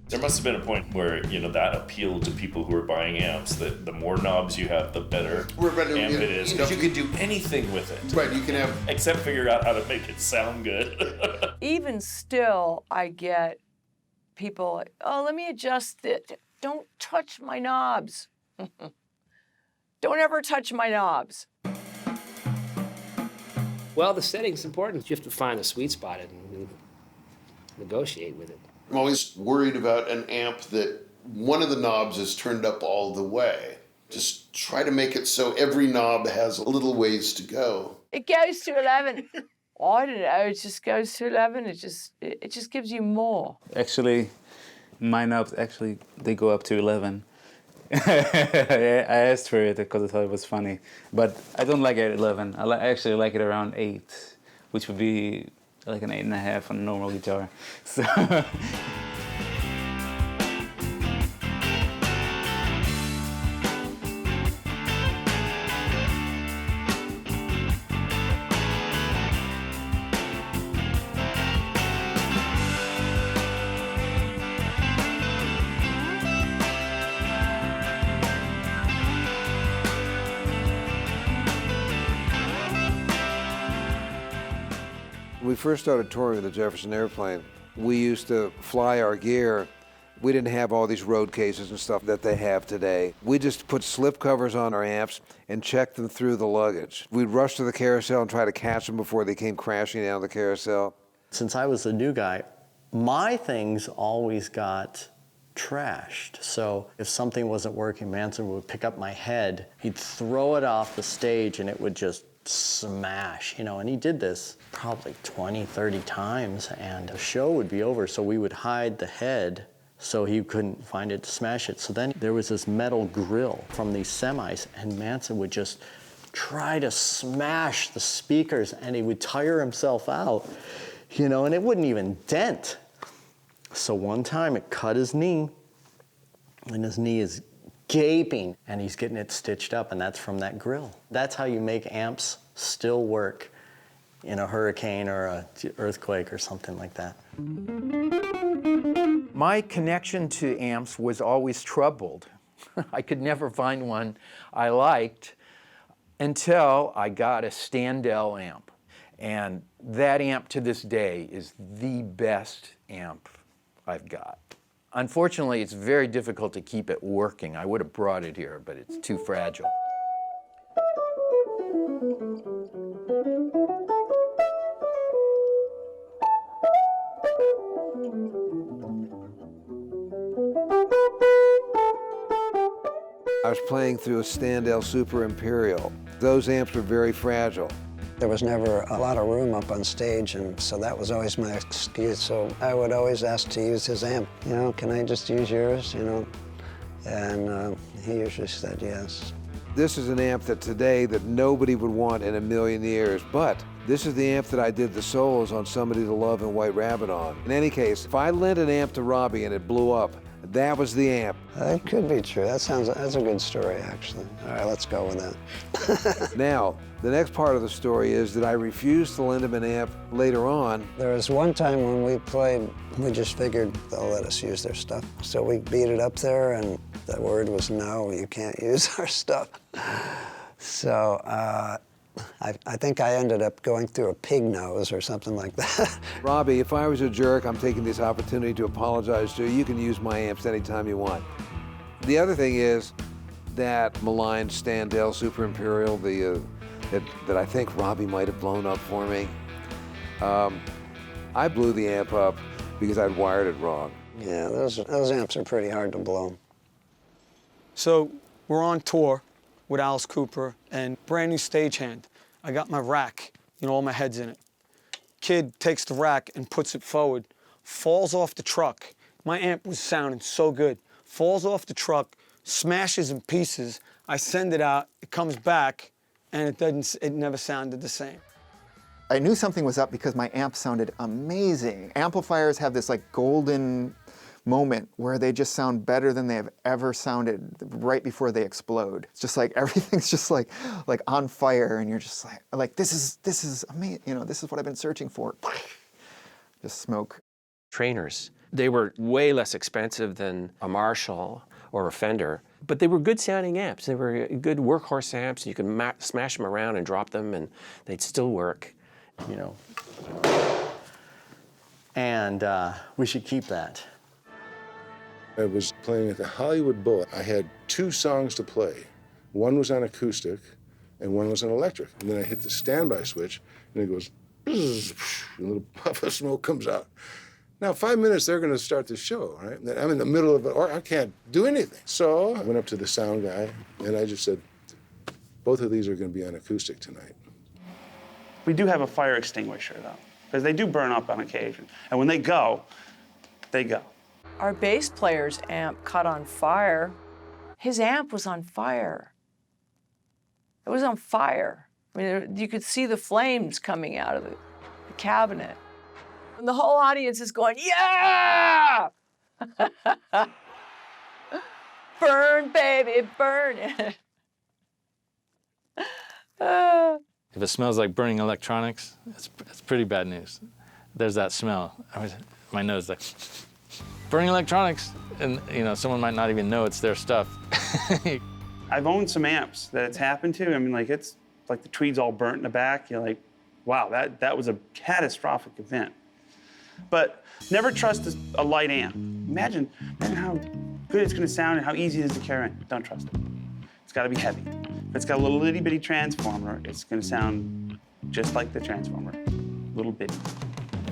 There must have been a point where, that appealed to people who were buying amps, that the more knobs you have, the better amp it is. Because you can do anything with it. Right, you can have... Except figure out how to make it sound good. Even still, I get people like, oh, let me adjust it. Don't touch my knobs. Don't ever touch my knobs. Well, the setting's important. You have to find a sweet spot and negotiate with it. I'm always worried about an amp that one of the knobs is turned up all the way. Just try to make it so every knob has a little ways to go. It goes to 11. Oh, I don't know, it just goes to 11. It just gives you more. Actually, my knobs, they go up to 11. I asked for it because I thought it was funny, but I don't like it at 11. I actually like it around 8, which would be like an 8.5 on a normal guitar. So. When we first started touring with the Jefferson Airplane, we used to fly our gear. We didn't have all these road cases and stuff that they have today. We just put slip covers on our amps and checked them through the luggage. We'd rush to the carousel and try to catch them before they came crashing down the carousel. Since I was the new guy, my things always got trashed. So if something wasn't working, Manson would pick up my head, he'd throw it off the stage and it would just smash, and he did this probably 20, 30 times, and the show would be over, so we would hide the head so he couldn't find it to smash it. So then there was this metal grill from these semis, and Manson would just try to smash the speakers, and he would tire himself out, and it wouldn't even dent. So one time it cut his knee, and his knee is gaping, and he's getting it stitched up, and that's from that grill. That's how you make amps still work in a hurricane or an earthquake or something like that. My connection to amps was always troubled. I could never find one I liked until I got a Standell amp. And that amp to this day is the best amp I've got. Unfortunately, it's very difficult to keep it working. I would have brought it here, but it's too fragile. I was playing through a Standell Super Imperial. Those amps were very fragile. There was never a lot of room up on stage, and so that was always my excuse. So I would always ask to use his amp. You know, can I just use yours, you know? And he usually said yes. This is an amp that today that nobody would want in a million years, but this is the amp that I did the solos on Somebody to Love and White Rabbit on. In any case, if I lent an amp to Robbie and it blew up, that was the amp. That could be true. That's a good story, actually. All right, let's go with that. Now, the next part of the story is that I refused to lend him an amp later on. There was one time when we played, we just figured they'll let us use their stuff. So we beat it up there, and the word was no, you can't use our stuff. So I think I ended up going through a pig nose or something like that. Robbie, if I was a jerk, I'm taking this opportunity to apologize to you. You can use my amps anytime you want. The other thing is that maligned Standell Super Imperial, that I think Robbie might have blown up for me. I blew the amp up because I'd wired it wrong. Yeah, those amps are pretty hard to blow. So we're on tour with Alice Cooper and brand new stagehand. I got my rack, you know, all my heads in it. Kid takes the rack and puts it forward, falls off the truck. My amp was sounding so good. Falls off the truck, smashes in pieces. I send it out, it comes back, and it never sounded the same. I knew something was up because my amp sounded amazing. Amplifiers have this like golden moment where they just sound better than they have ever sounded right before they explode. It's just like everything's just like on fire, and you're just like this is amazing. You know, this is what I've been searching for. Just smoke. Trainers, they were way less expensive than a Marshall or a Fender, but they were good sounding amps. They were good workhorse amps. You could smash them around and drop them, and they'd still work. You know, and we should keep that. I was playing at the Hollywood Bowl. I had 2 songs to play. One was on acoustic, and one was on electric. And then I hit the standby switch, and it goes, bzz, and a little puff of smoke comes out. Now, 5 minutes, they're going to start the show, right? I'm in the middle of it, or I can't do anything. So I went up to the sound guy, and I just said, both of these are going to be on acoustic tonight. We do have a fire extinguisher, though, because they do burn up on occasion. And when they go, they go. Our bass player's amp caught on fire. His amp was on fire. It was on fire. I mean, you could see the flames coming out of the cabinet. And the whole audience is going, yeah! Burn, baby, burn it. If it smells like burning electronics, it's pretty bad news. There's that smell. My nose like, burning electronics, and you know, someone might not even know it's their stuff. I've owned some amps that it's happened to. I mean, like, it's like the tweed's all burnt in the back. You're like, wow, that was a catastrophic event. But never trust a light amp. Imagine how good it's gonna sound and how easy it is to carry in. Don't trust it. It's gotta be heavy. If it's got a little itty bitty transformer, it's gonna sound just like the transformer, little bitty.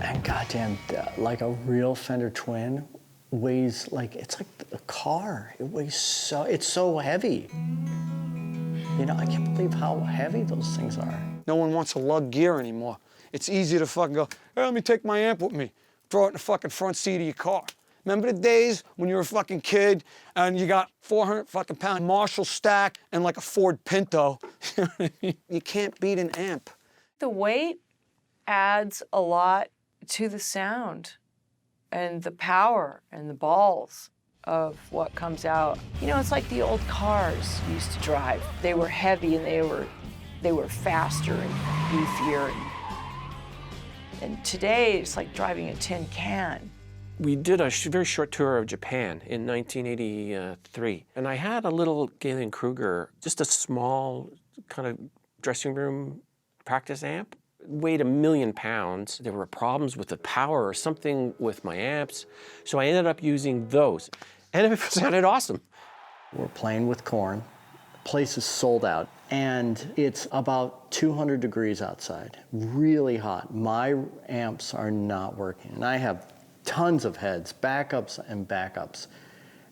And goddamn, like a real Fender Twin weighs it's like a car. It weighs it's so heavy. You know, I can't believe how heavy those things are. No one wants to lug gear anymore. It's easy to fucking go, hey, let me take my amp with me. Throw it in the fucking front seat of your car. Remember the days when you were a fucking kid and you got 400 fucking pound Marshall stack and like a Ford Pinto? You can't beat an amp. The weight adds a lot to the sound and the power and the balls of what comes out. You know, it's like the old cars you used to drive. They were heavy and they were faster and beefier. And today, it's like driving a tin can. We did a very short tour of Japan in 1983, and I had a little Galen Kruger, just a small kind of dressing room practice amp. It weighed 1 million pounds. There were problems with the power or something with my amps, so I ended up using those, and it sounded awesome. We're playing with Korn. The place is sold out, and it's about 200 degrees outside, really hot. My amps are not working, and I have tons of heads, backups and backups,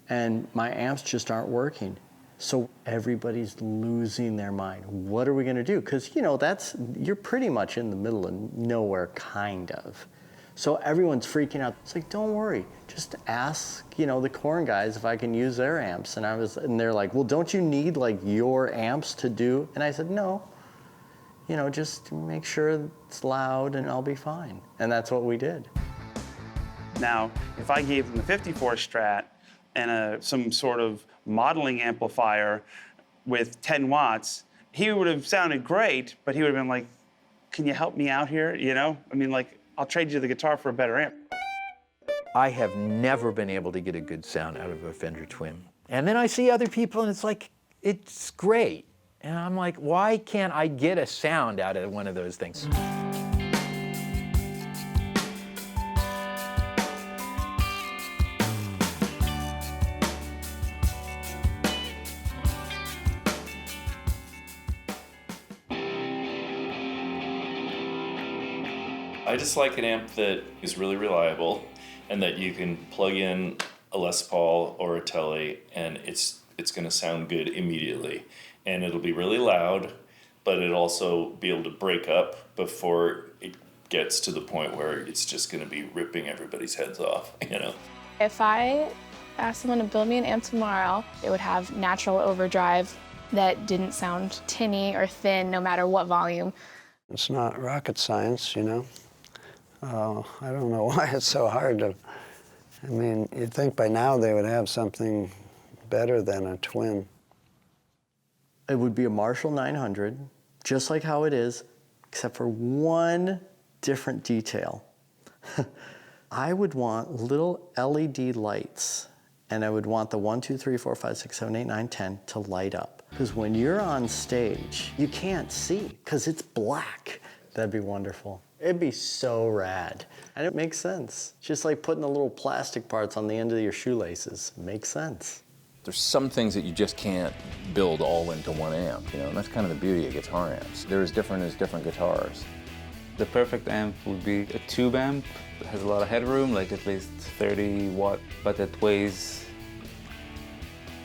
and my amps just aren't working. So everybody's losing their mind. What are we gonna do? Because you're pretty much in the middle of nowhere, kind of. So everyone's freaking out. It's like, don't worry, just ask, the corn guys if I can use their amps. And they're like, well, don't you need like your amps to do? And I said, no, just make sure it's loud and I'll be fine. And that's what we did. Now, if I gave him a 54 Strat and some sort of modeling amplifier with 10 watts, he would have sounded great, but he would have been like, can you help me out here, I'll trade you the guitar for a better amp. I have never been able to get a good sound out of a Fender Twin. And then I see other people and it's like, it's great. And I'm like, why can't I get a sound out of one of those things? I just like an amp that is really reliable and that you can plug in a Les Paul or a Tele and it's going to sound good immediately. And it'll be really loud, but it'll also be able to break up before it gets to the point where it's just going to be ripping everybody's heads off, If I asked someone to build me an amp tomorrow, it would have natural overdrive that didn't sound tinny or thin no matter what volume. It's not rocket science, I don't know why it's so hard to, you'd think by now they would have something better than a Twin. It would be a Marshall 900, just like how it is, except for one different detail. I would want little LED lights, and I would want the 1, 2, 3, 4, 5, 6, 7, 8, 9, 10 to light up. Because when you're on stage, you can't see, because it's black. That'd be wonderful. It'd be so rad. And it makes sense. Just like putting the little plastic parts on the end of your shoelaces. Makes sense. There's some things that you just can't build all into one amp, and that's kind of the beauty of guitar amps. They're as different as different guitars. The perfect amp would be a tube amp. It has a lot of headroom, like at least 30 watt, but it weighs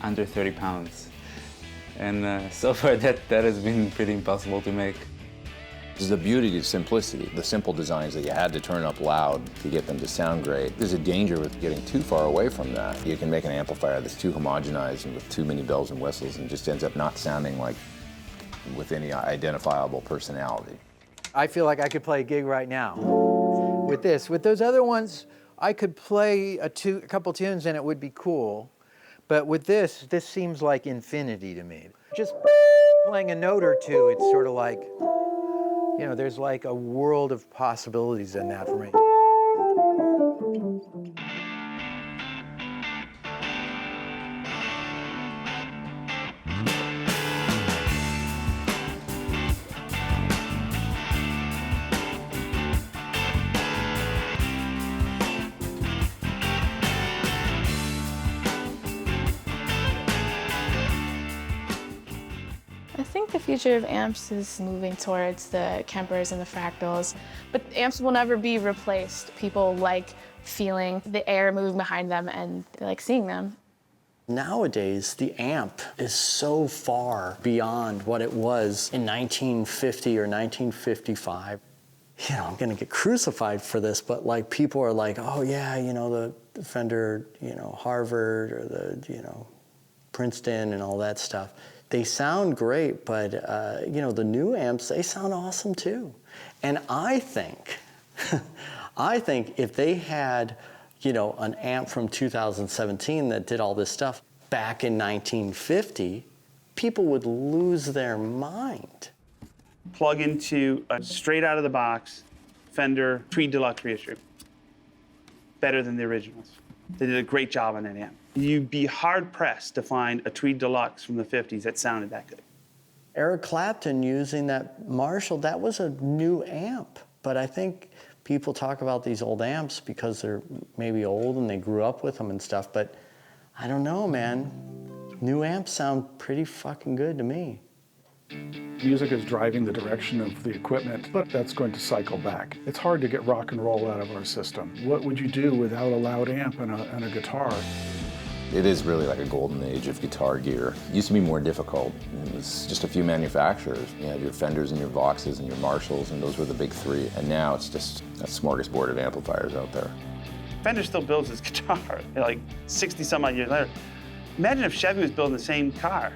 under 30 pounds. And so far that has been pretty impossible to make. This is the beauty of simplicity, the simple designs that you had to turn up loud to get them to sound great. There's a danger with getting too far away from that. You can make an amplifier that's too homogenized and with too many bells and whistles and just ends up not sounding like with any identifiable personality. I feel like I could play a gig right now with this. With those other ones, I could play a couple tunes and it would be cool. But with this seems like infinity to me. Just playing a note or two, it's sort of like, there's like a world of possibilities in that for me. I think the future of amps is moving towards the Kempers and the Fractals, but amps will never be replaced. People like feeling the air moving behind them and they like seeing them. Nowadays, the amp is so far beyond what it was in 1950 or 1955. I'm gonna get crucified for this, but like people are like, oh yeah, the Fender, Harvard or the, Princeton and all that stuff. They sound great, but the new amps, they sound awesome too. And I think if they had, an amp from 2017 that did all this stuff back in 1950, people would lose their mind. Plug into a straight out of the box Fender Tweed Deluxe reissue. Better than the originals. They did a great job on that amp. You'd be hard-pressed to find a Tweed Deluxe from the 50s that sounded that good. Eric Clapton using that Marshall, that was a new amp. But I think people talk about these old amps because they're maybe old and they grew up with them and stuff, but I don't know, man. New amps sound pretty fucking good to me. Music is driving the direction of the equipment, but that's going to cycle back. It's hard to get rock and roll out of our system. What would you do without a loud amp and a guitar? It is really like a golden age of guitar gear. It used to be more difficult. It was just a few manufacturers. You had your Fenders and your Voxes and your Marshalls, and those were the big three. And now it's just a smorgasbord of amplifiers out there. Fender still builds his guitar, like 60 some odd years later. Imagine if Chevy was building the same car.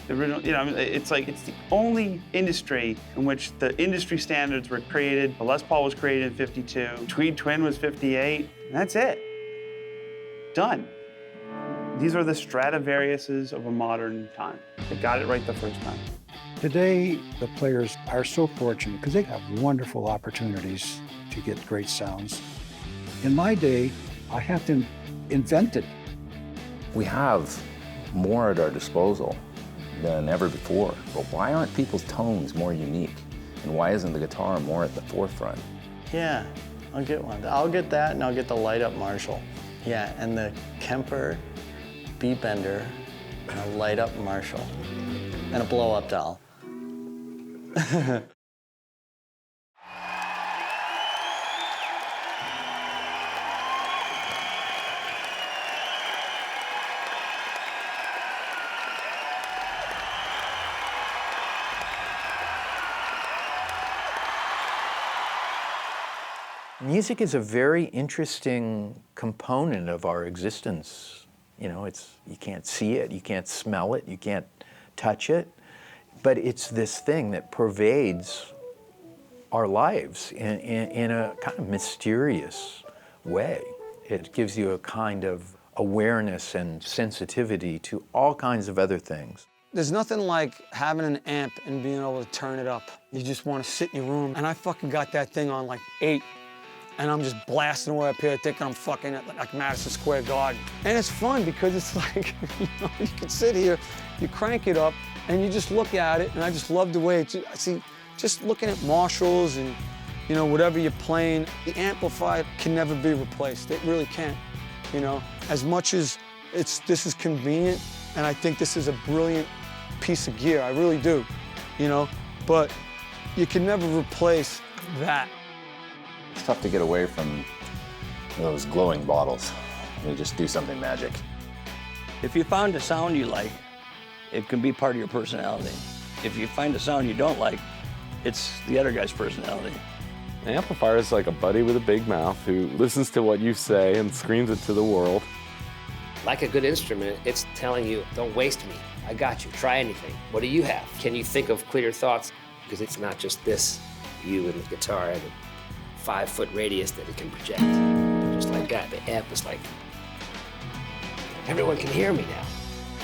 The original, you know, I mean, it's like, it's the only industry in which the industry standards were created. The Les Paul was created in 52, Tweed Twin was 58, and that's it. Done. These are the Stradivariuses of a modern time. They got it right the first time. Today, the players are so fortunate because they have wonderful opportunities to get great sounds. In my day, I have to invent it. We have more at our disposal than ever before, but why aren't people's tones more unique? And why isn't the guitar more at the forefront? Yeah, I'll get one. I'll get that, and I'll get the light-up Marshall. Yeah, and the Kemper beat bender, and a light-up Marshall, and a blow-up doll. Music is a very interesting component of our existence. You know, you can't see it, you can't smell it, you can't touch it, but it's this thing that pervades our lives in a kind of mysterious way. It gives you a kind of awareness and sensitivity to all kinds of other things. There's nothing like having an amp and being able to turn it up. You just want to sit in your room, and I fucking got that thing on like 8. And I'm just blasting away up here thinking I'm fucking at like Madison Square Garden. And it's fun because it's like, you know, you can sit here, you crank it up, and you just look at it, and I just love the way just looking at Marshalls and, you know, whatever you're playing, the amplifier can never be replaced. It really can't, you know. As much as this is convenient, and I think this is a brilliant piece of gear, I really do, you know, but you can never replace that. It's tough to get away from those glowing bottles. They just do something magic. If you found a sound you like, it can be part of your personality. If you find a sound you don't like, it's the other guy's personality. An amplifier is like a buddy with a big mouth who listens to what you say and screams it to the world. Like a good instrument, it's telling you, don't waste me. I got you. Try anything. What do you have? Can you think of clear thoughts? Because it's not just this, you and the guitar and a 5-foot radius that it can project. Just like that. The amp is like, everyone can hear me now.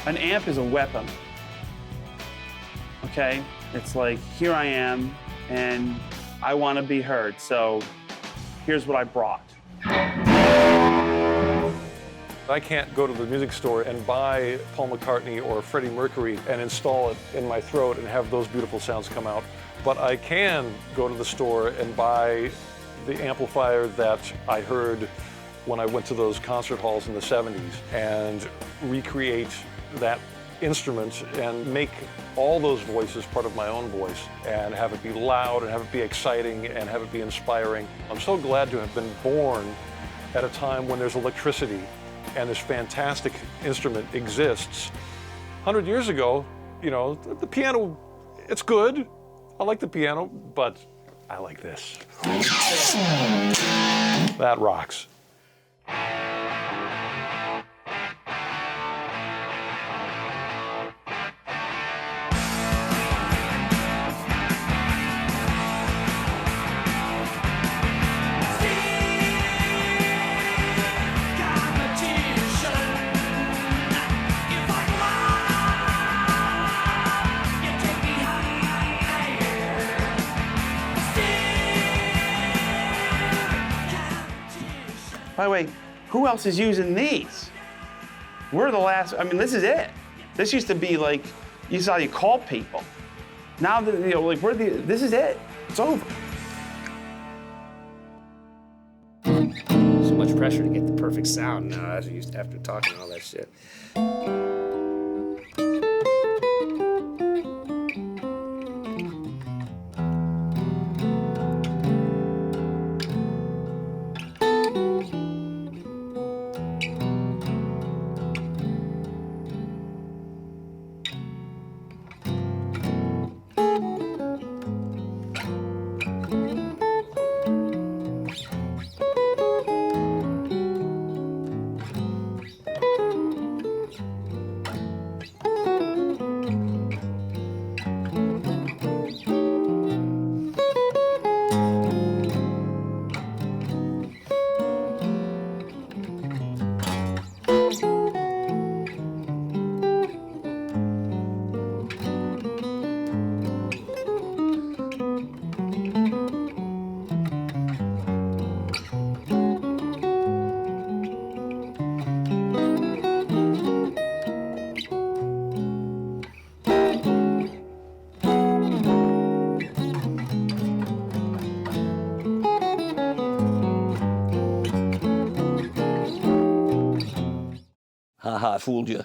An amp is a weapon, okay? It's like, here I am, and I want to be heard, so here's what I brought. I can't go to the music store and buy Paul McCartney or Freddie Mercury and install it in my throat and have those beautiful sounds come out. But I can go to the store and buy the amplifier that I heard when I went to those concert halls in the 70s and recreate that instrument and make all those voices part of my own voice and have it be loud and have it be exciting and have it be inspiring. I'm so glad to have been born at a time when there's electricity and this fantastic instrument exists. 100 years ago, you know, the piano, it's good. I like the piano, but I like this. That rocks. By the way, who else is using these? We're the last, I mean, this is it. This used to be like, you saw you call people. Now, that, you know, like, this is it. It's over. So much pressure to get the perfect sound now after talking all that shit. ha, I fooled you.